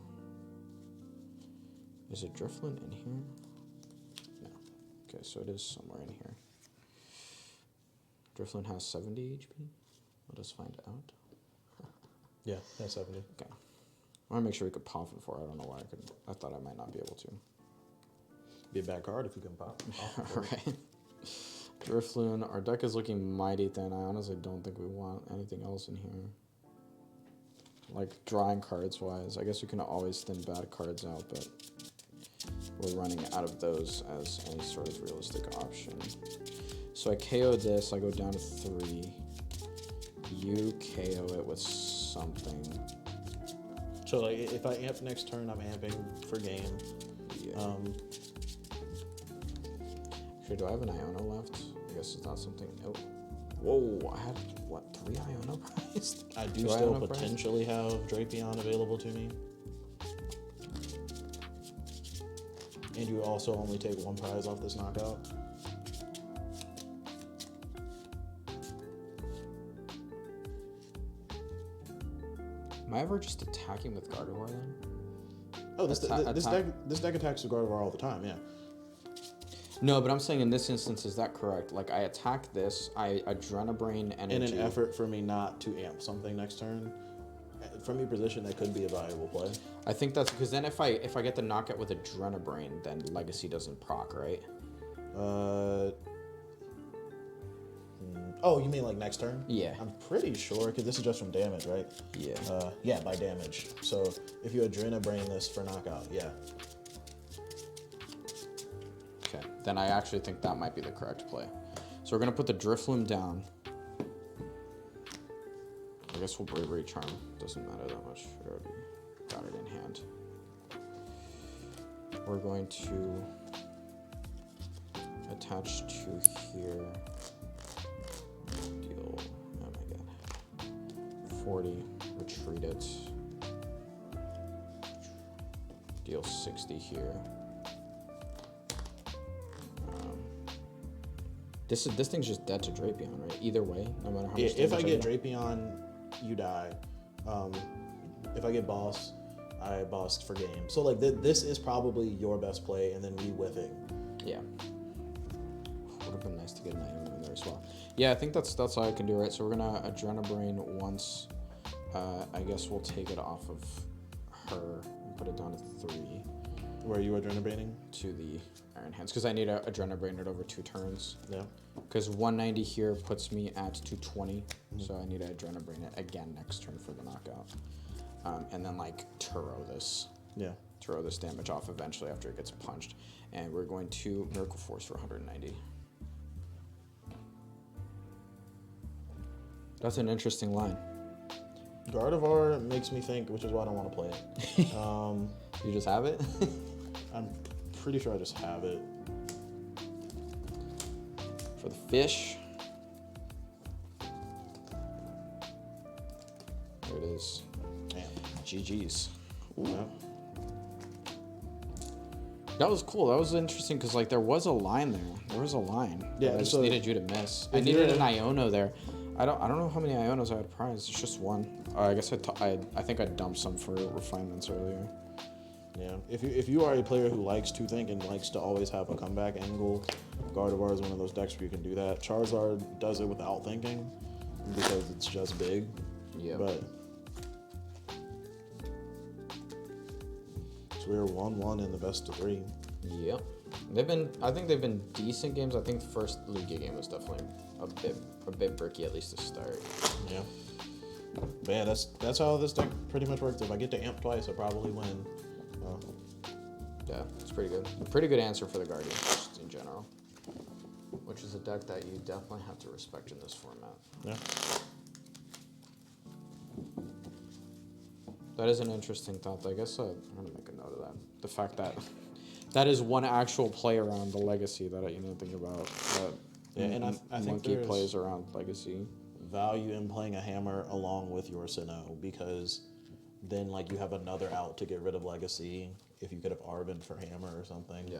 Is it Drifloon in here? No. Okay, so it is somewhere in here. Drifloon has 70 HP? Let us find out. Yeah, that's 70. Okay. I want to make sure we could pop him for. I don't know why I couldn't. I thought I might not be able to. Be a bad card if you can pop. Right. Drifloon. Our deck is looking mighty thin. I honestly don't think we want anything else in here. Like, drawing cards wise. I guess we can always thin bad cards out, but we're running out of those as any sort of realistic option. So I KO this. I go down to 3. You KO it with something. So like, if I amp next turn, I'm amping for game. Yeah. Actually, do I have an Iona left? I guess it's not something. Nope. Whoa! I had what, 3 Iona prized? I do still potentially have Drapion available to me. And you also only take 1 prize off this knockout. Am I ever just attacking with Gardevoir then? Oh, this deck attacks with Gardevoir all the time, yeah. No, but I'm saying in this instance, is that correct? Like, I attack this, I Adrenabrain energy. In an effort for me not to amp something next turn, from your position, that could be a valuable play. I think that's because then if I get the knockout with Adrenabrain, then Legacy doesn't proc, right? Oh, you mean like next turn? Yeah. I'm pretty sure, because this is just from damage, right? Yeah. Yeah, by damage. So if you Adrenabrain this for knockout, yeah. Okay, then I actually think that might be the correct play. So we're gonna put the Drifloon down. I guess we'll Bravery Charm. Doesn't matter that much. We already got it in hand. We're going to attach to here. Deal. Oh my god. 40. Retreat it. deal 60 here. This thing's just dead to Drapion, right? Either way, no matter how much. If I get Drapion, you die. If I get boss, I bossed for game. So like this is probably your best play, and then me whiffing. Yeah. Would have been nice to get an item in there as well. Yeah, I think that's all I can do, right? So we're gonna Adrenabrain once. I guess we'll take it off of her and put it down to 3. Where are you Adrenabraining? To the Iron Hands, because I need to Adrenabrain it over 2 turns. Yeah. Because 190 here puts me at 220, so I need to Adrenabrain it again next turn for the knockout. And then like Turo this. Yeah. Turo this damage off eventually after it gets punched. And we're going to Miracle Force for 190. That's an interesting line. Gardevoir makes me think, which is why I don't want to play it. You just have it? I'm pretty sure I just have it. For the fish. There it is. Damn. GG's. Yeah. That was cool. That was interesting because like there was a line there. There was a line. Yeah, I just so needed you to miss. I needed an Iono there. I don't know how many Ionos I had prized. It's just one. I guess I think I dumped some for refinements earlier. Yeah. If you are a player who likes to think and likes to always have a comeback angle, Gardevoir is one of those decks where you can do that. Charizard does it without thinking because it's just big. Yeah. But so we're 1-1 in the best of 3. Yep. I think they've been decent games. I think the first Lugia game was definitely a bit bricky, at least to start. Yeah. But yeah, that's how this deck pretty much works. If I get to amp twice, I probably win. Yeah, it's pretty good. A pretty good answer for the Guardian, just in general. Which is a deck that you definitely have to respect in this format. Yeah. That is an interesting thought. I guess I'm going to make a note of that. The fact that that is one actual play around the Legacy that you didn't think about. That Yeah, and I think Monkey there's plays around Legacy. value in playing a hammer along with your Sinnoh, because then like you have another out to get rid of Legacy if you could have Arvin for hammer or something. Yeah.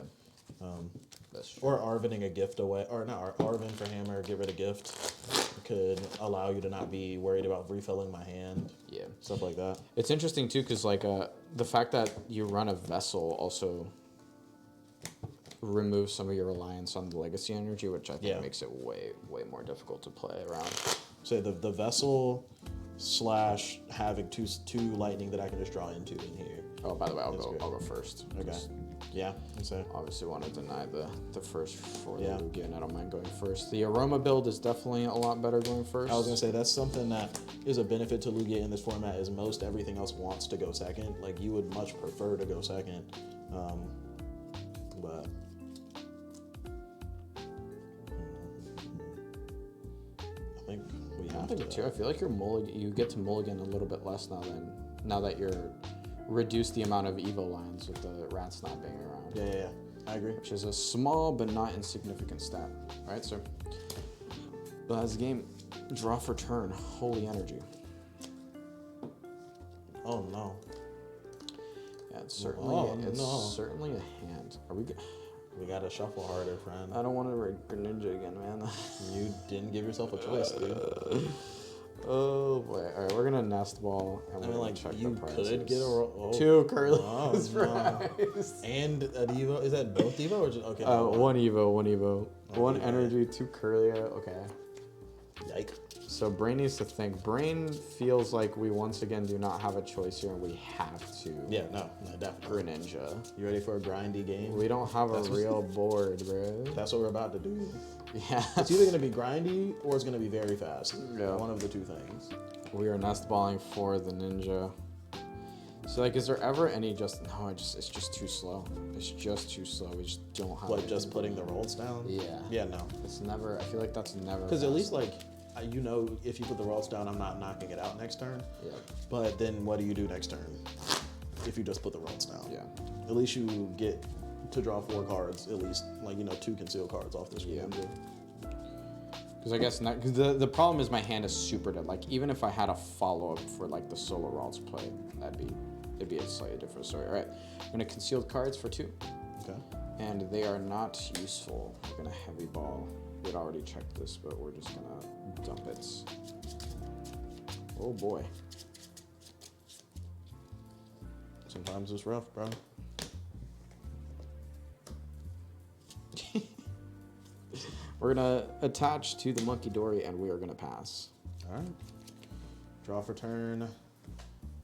That's true. Or Arvining a gift away, or not, Arvin for hammer, get rid of gift, could allow you to not be worried about refilling my hand. Yeah. Stuff like that. It's interesting too, because like the fact that you run a vessel also removes some of your reliance on the Legacy energy, which I think makes it way more difficult to play around. So the vessel / having two lightning that I can just draw into in here. Oh, by the way, I'll That's go first. Okay. Yeah. So Obviously want to deny the first for the Yeah. Lugia, and I don't mind going first. The Aroma build is definitely a lot better going first. I was gonna say that's something that is a benefit to Lugia in this format, is most everything else wants to go second. Like you would much prefer to go second, but I think we have to. too. I feel like you get to mulligan a little bit less now that you're reduced the amount of Evo lines with the rats not being around. Yeah. I agree. Which is a small but not insignificant stat. Right, sir? But as a game, draw for turn, holy energy. Oh no. Yeah, it's certainly certainly a hand. Are we good? We gotta shuffle harder, friend. I don't want to read Greninja again, man. You didn't give yourself a choice, dude. Oh boy! All right, we're gonna nest ball. And I we're mean, gonna like check you the prices. could get a 2 Curly. Oh, no. And an Evo. Is that both Evo or just okay? One Evo, one Okay. energy, 2 Curlia. Okay. Yike. So Brain needs to think. Brain feels like we once again do not have a choice here, and we have to. Yeah, no, definitely. Greninja. You ready for a grindy game? We don't have a real board, bro. That's what we're about to do. Yeah. It's either gonna be grindy or it's gonna be very fast. Yeah. One of the two things. We are nest balling for the Ninja. So like, is there ever any it's just too slow. It's just too slow. We just don't have. Like just putting the rolls down. Yeah. Yeah, no. It's never. I feel like that's never. Because at least like, if you put the rolls down, I'm not knocking it out next turn. Yeah. But then what do you do next turn? If you just put the rolls down. Yeah. At least you get to draw 4 cards. At least 2 concealed cards off this Yeah. Greninja. Because I guess not. Because the problem is my hand is super dead. Like even if I had a follow up for like the solo Ralts play, that'd be it'd be a slightly different story. All right, I'm gonna conceal cards for 2. Okay. And they are not useful. We're gonna heavy ball. We'd already checked this, but we're just gonna dump it. Oh boy. Sometimes it's rough, bro. We're gonna attach to the Monkey Dory, and we are gonna pass. All right. Draw for turn.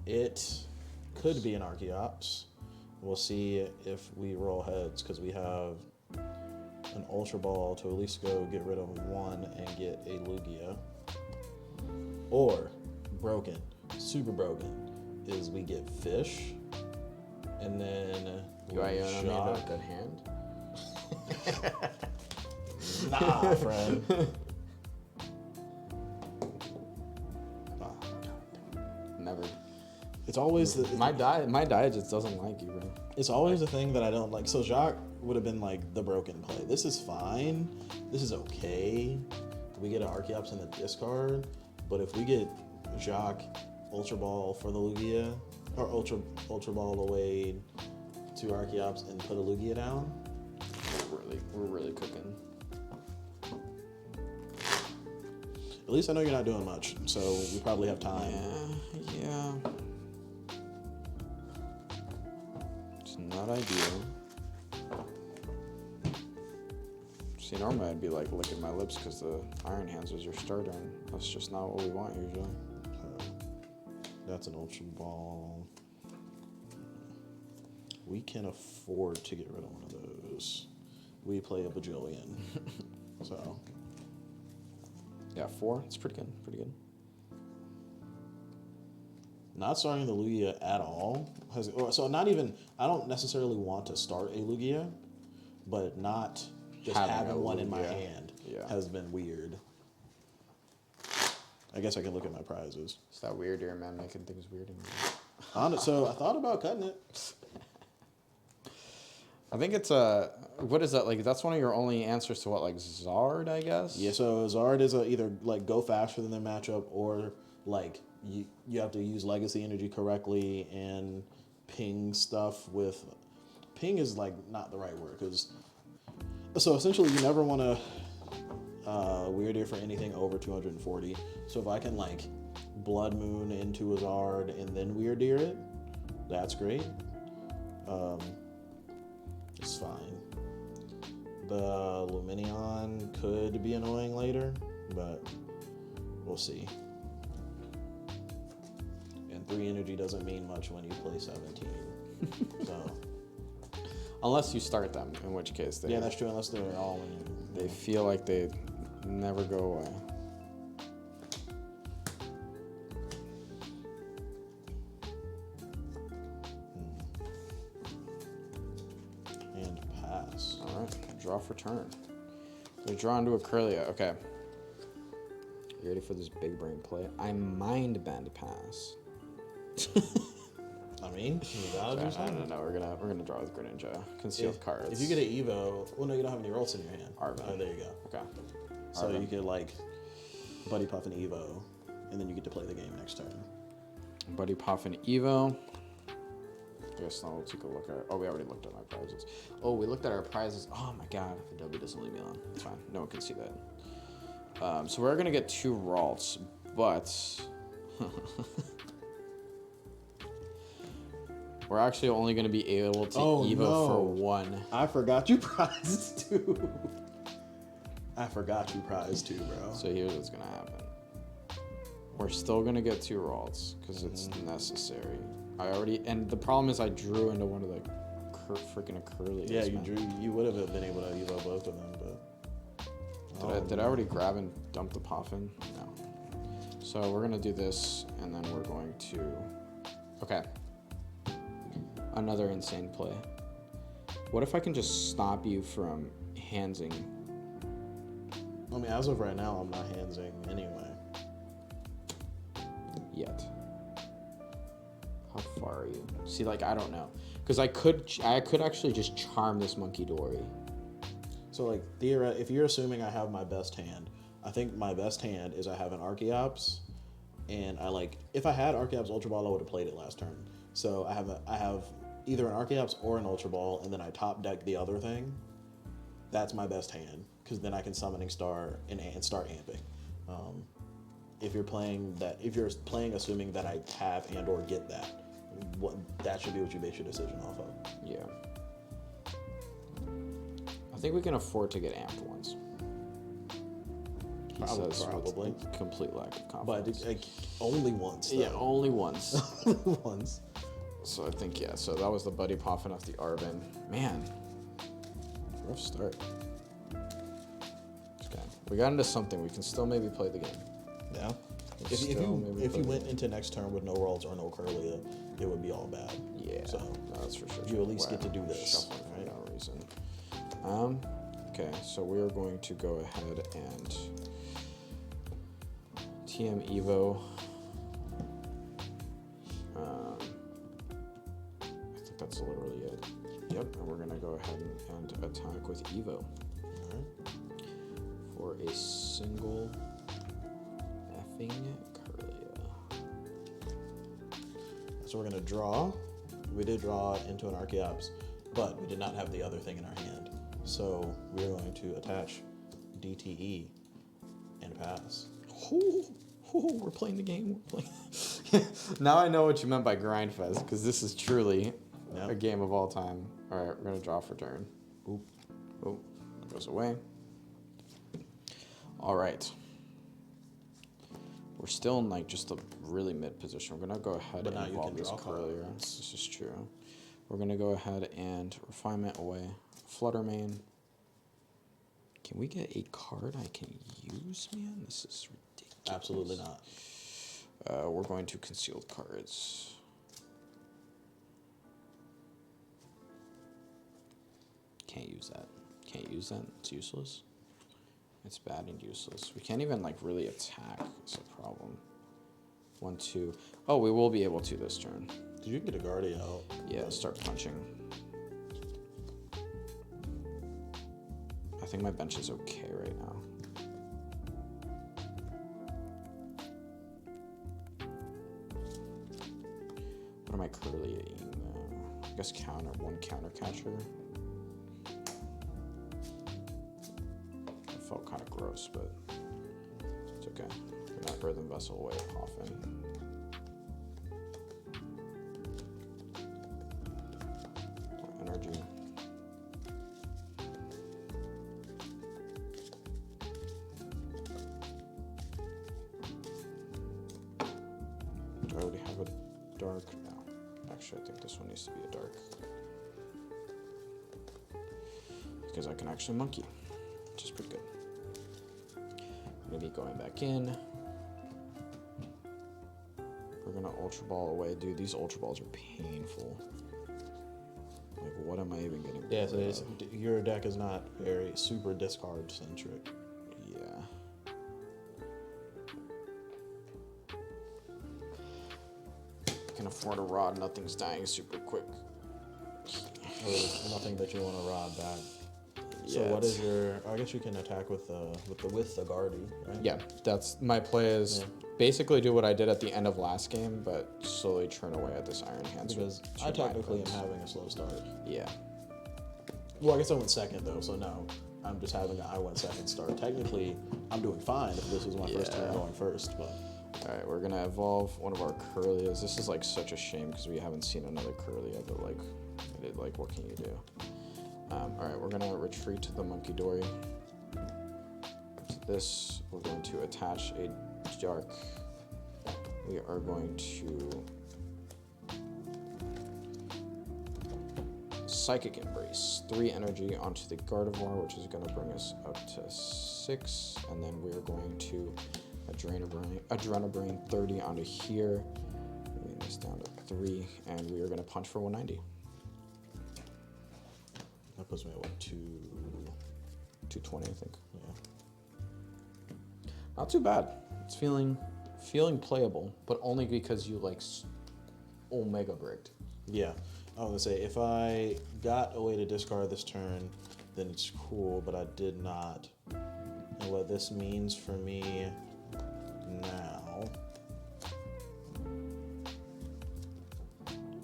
It could be an Archeops. We'll see if we roll heads, because we have an Ultra Ball to at least go get rid of 1 and get a Lugia. Or, broken, super broken, is we get Fish, and then Do I own Shock. a good hand? Nah, friend. Never. It's always the My die just doesn't like you, bro. It's always the thing that I don't like. So Jacques would have been like the broken play. This is fine. This is okay. We get an Archeops in the discard, but if we get Jacques Ultra Ball for the Lugia, or Ultra Ball away to Archeops and put a Lugia down, We're really cooking. at least I know you're not doing much, so we probably have time. Yeah. It's not ideal. See, normally I'd be like licking my lips because the Iron Hands was your starter, and that's just not what we want usually. That's an Ultra Ball. We can afford to get rid of one of those. We play a bajillion. So. Yeah, 4. It's pretty good. Not starting the Lugia at all. So not even, I don't necessarily want to start a Lugia, but not just having one in my hand has been weird. I guess I can look at my prizes. It's that weird here, man, making things weird. So I thought about cutting it. I think it's what is that, like, that's one of your only answers to what, like, Zard, I guess? Yeah, so Zard is either like go faster than their matchup, or like you have to use legacy energy correctly and ping stuff with, ping is like not the right word, because so essentially you never want to Weird Ear for anything over 240. So if I can like Blood Moon into a Zard and then Weird Ear it, that's great. It's fine. The Luminion could be annoying later, but we'll see. And 3 energy doesn't mean much when you play 17. So Unless you start them, in which case they... yeah, that's true, unless they're all in. They feel like they never go away. And pass. All right, draw for turn. They're drawn to a Curlia. Okay. You ready for this big brain play? I mind bend pass. I mean, you gotta do something. No. We're gonna draw with Greninja. Concealed cards. If you get an Evo, well, no, you don't have any rolls in your hand. Arvin. Oh, there you go. Okay. So Arvin. you could like Buddy Puff an Evo, and then you get to play the game next turn. Buddy Puff and Evo. I guess now we'll take a look at. Oh, we already looked at my prizes. Oh, we looked at our prizes. Oh my God, the W doesn't leave me alone. It's fine. No one can see that. So we're gonna get 2 Ralts, but we're actually only gonna be able to Evo for 1. I forgot you prized 2. I forgot you prized 2, bro. So here's what's gonna happen. We're still gonna get 2 Ralts because it's necessary. And the problem is I drew into one of the freaking Curlias. Yeah, you drew. You would have been able to Evo both of them, but Did I already grab and dump the Poffin? No. So we're gonna do this, and then we're going to. Okay. Another insane play. What if I can just stop you from handsing? I mean, as of right now, I'm not handsing anyway. Yet. How far are you? See, like, I don't know, because I could actually just charm this Monkey Dory. So like if you're assuming I have my best hand, I think my best hand is I have an Archeops, and if I had Archeops Ultra Ball, I would have played it last turn. So I have either an Archeops or an Ultra Ball, and then I top deck the other thing. That's my best hand, because then I can Summoning Star and start amping. If you're playing assuming that I have and or get that, that should be what you base your decision off of. Yeah. I think we can afford to get amped once. He says Probably. with complete lack of confidence. But only once. Though. Yeah, only once. Once. So I think, yeah, so that was the Buddy popping off the Arvin. Man, rough start. Okay. We got into something. We can still maybe play the game. Yeah. If you went into next turn with no Worlds or no Curlia, it would be all bad. Yeah, so that's for sure. You at least get to do this. Shuffling for no reason. Okay, so we are going to go ahead and TM Evo. I think that's literally it. Yep, and we're gonna go ahead and attack with Evo. Alright. For a single effing Curlia. So we're gonna draw. We did draw into an Archeops, but we did not have the other thing in our hand. So we're going to attach DTE and pass. We're playing the game. We're playing. Now I know what you meant by grind fest, because this is truly a game of all time. All right, we're gonna draw for turn. Oop, oop, goes away. All right. We're still in like just a really mid position. We're gonna go ahead and evolve this Curlia. This is true. We're gonna go ahead and refinement away. Fluttermane. Can we get a card I can use, man? This is ridiculous. Absolutely not. We're going to concealed cards. Can't use that. Can't use that. It's useless. It's bad and useless. We can't even like really attack. It's a problem. 1, 2. Oh, we will be able to this turn. You can get a Garde out. Yeah, start punching. I think my bench is okay right now. What am I currently eating? I guess one counter catcher. It felt kind of gross, but it's okay. Get that Rhythm Vessel away, Coffin. Energy. Do I already have a dark? No. Actually, I think this one needs to be a dark. Because I can actually monkey, which is pretty good. I'm going to be going back in. We're going to Ultra Ball away. Dude, these Ultra Balls are painful. Like, what am I even getting? Yeah, so your deck is not very super discard centric. Yeah. Can afford a rod. Nothing's dying super quick. There's nothing that you want to rod back. So Yeah, what is your? I guess you can attack with the Garde, right? Yeah, that's my play. Is basically do what I did at the end of last game, but slowly churn away at this Iron Hands. Because I technically am having a slow start. Yeah. Well, I guess I went second though, so no, I'm just having I went second start. Technically, I'm doing fine if this was my first turn going first, but. All right, we're gonna evolve one of our Curlias. This is like such a shame because we haven't seen another Curlia, but like, what can you do? All right, we're gonna retreat to the Monkey Dory. To this, we're going to attach a dark. We are going to Psychic Embrace, 3 energy onto the Gardevoir, which is gonna bring us up to 6, and then we're going to Adrenabrain 30 onto here, bringing this down to 3, and we are going to punch for 190. That puts me at what, 220, I think. Yeah. Not too bad. It's feeling playable, but only because you like Omega Bricked. Yeah. I was gonna say if I got a way to discard this turn, then it's cool, but I did not. And what this means for me now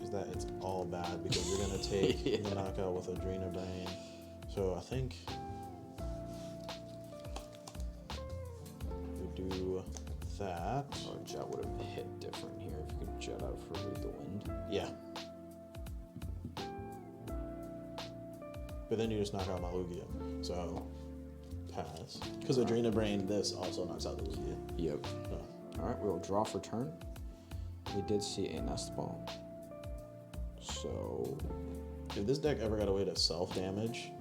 is that it's all bad because you're gonna take the knockout with Adrena Brain. So I think we do that. Our jet would have hit different here if you could jet out for Read the Wind. Yeah. But then you just knock out my Lugia. So pass. Because Adrena Brain, this also knocks out the Lugia. Yep. Oh. All right, we'll draw for turn. We did see a Nest Ball. So, if this deck ever got a way to self-damage,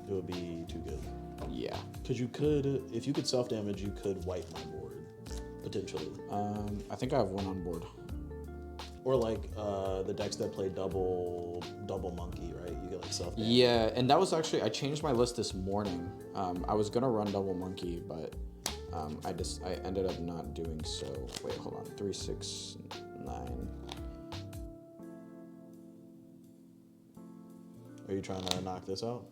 it would be too good. yeah. Because you could, if you could self-damage, you could wipe my board, potentially. I think I have one on board. Or like the decks that play double monkey, right? You get like self-damage. Yeah, and that was actually, I changed my list this morning. I was gonna run double monkey, but I ended up not doing so. Wait, hold on. 3, 6, 9. Are you trying to knock this out?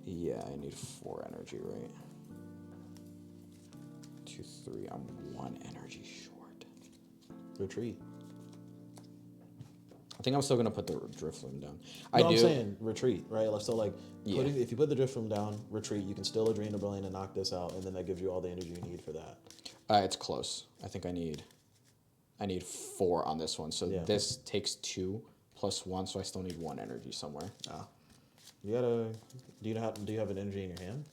Yeah, I need 4 energy, right? 2, 3. I'm 1 energy short. Retreat. I think I'm still gonna put the Drifloon down. I'm saying retreat, right? So like, Yeah. if you put the Drifloon down, retreat, you can still Adrena Brain and knock this out, and then that gives you all the energy you need for that. It's close. I think I need 4 on this one. So Yeah. this takes 2 plus 1, so I still need 1 energy somewhere. Ah. You gotta. Do you have an energy in your hand?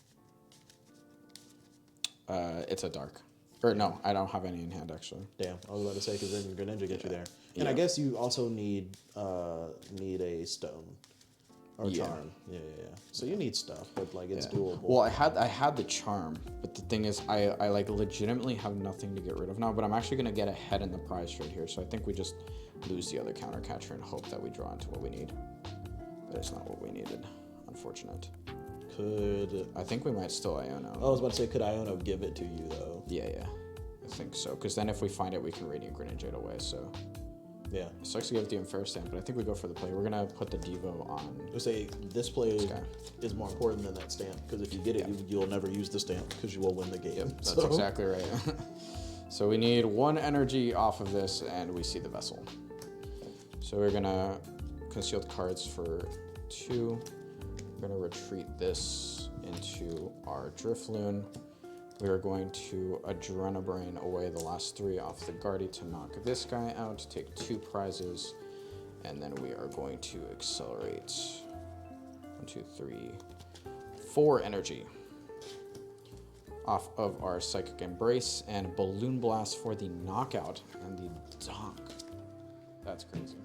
It's a dark. Or no, I don't have any in hand actually. Damn, I was about to say because then Greninja gets you there, and Yeah. I guess you also need a stone or Yeah. charm. Yeah. So you need stuff, but like it's Yeah. doable. Well, I had the charm, but the thing is, I like legitimately have nothing to get rid of now. But I'm actually gonna get ahead in the prize trade here, so I think we just lose the other counter catcher and hope that we draw into what we need. That is not what we needed. Unfortunate. I I think we might still Iono. was about to say, could Iono give it to you though? Yeah. I think so. Because then if we find it, we can Radiant Greninja it away. So Yeah. it sucks to give it the unfair stamp, but I think we go for the play. We're gonna put the Devo on. I would say this play guy. is more important than that stamp because if you get it, you'll never use the stamp because you will win the game. That's exactly right. So we need 1 energy off of this, and we see the vessel. So we're gonna conceal the cards for 2. We're gonna retreat this into our Drifloon. We are going to Adrena Brain away the last 3 off the Garde to knock this guy out, to take 2 prizes, and then we are going to accelerate 1, 2, 3, 4 energy off of our Psychic Embrace and Balloon Blast for the knockout and the donk. That's crazy.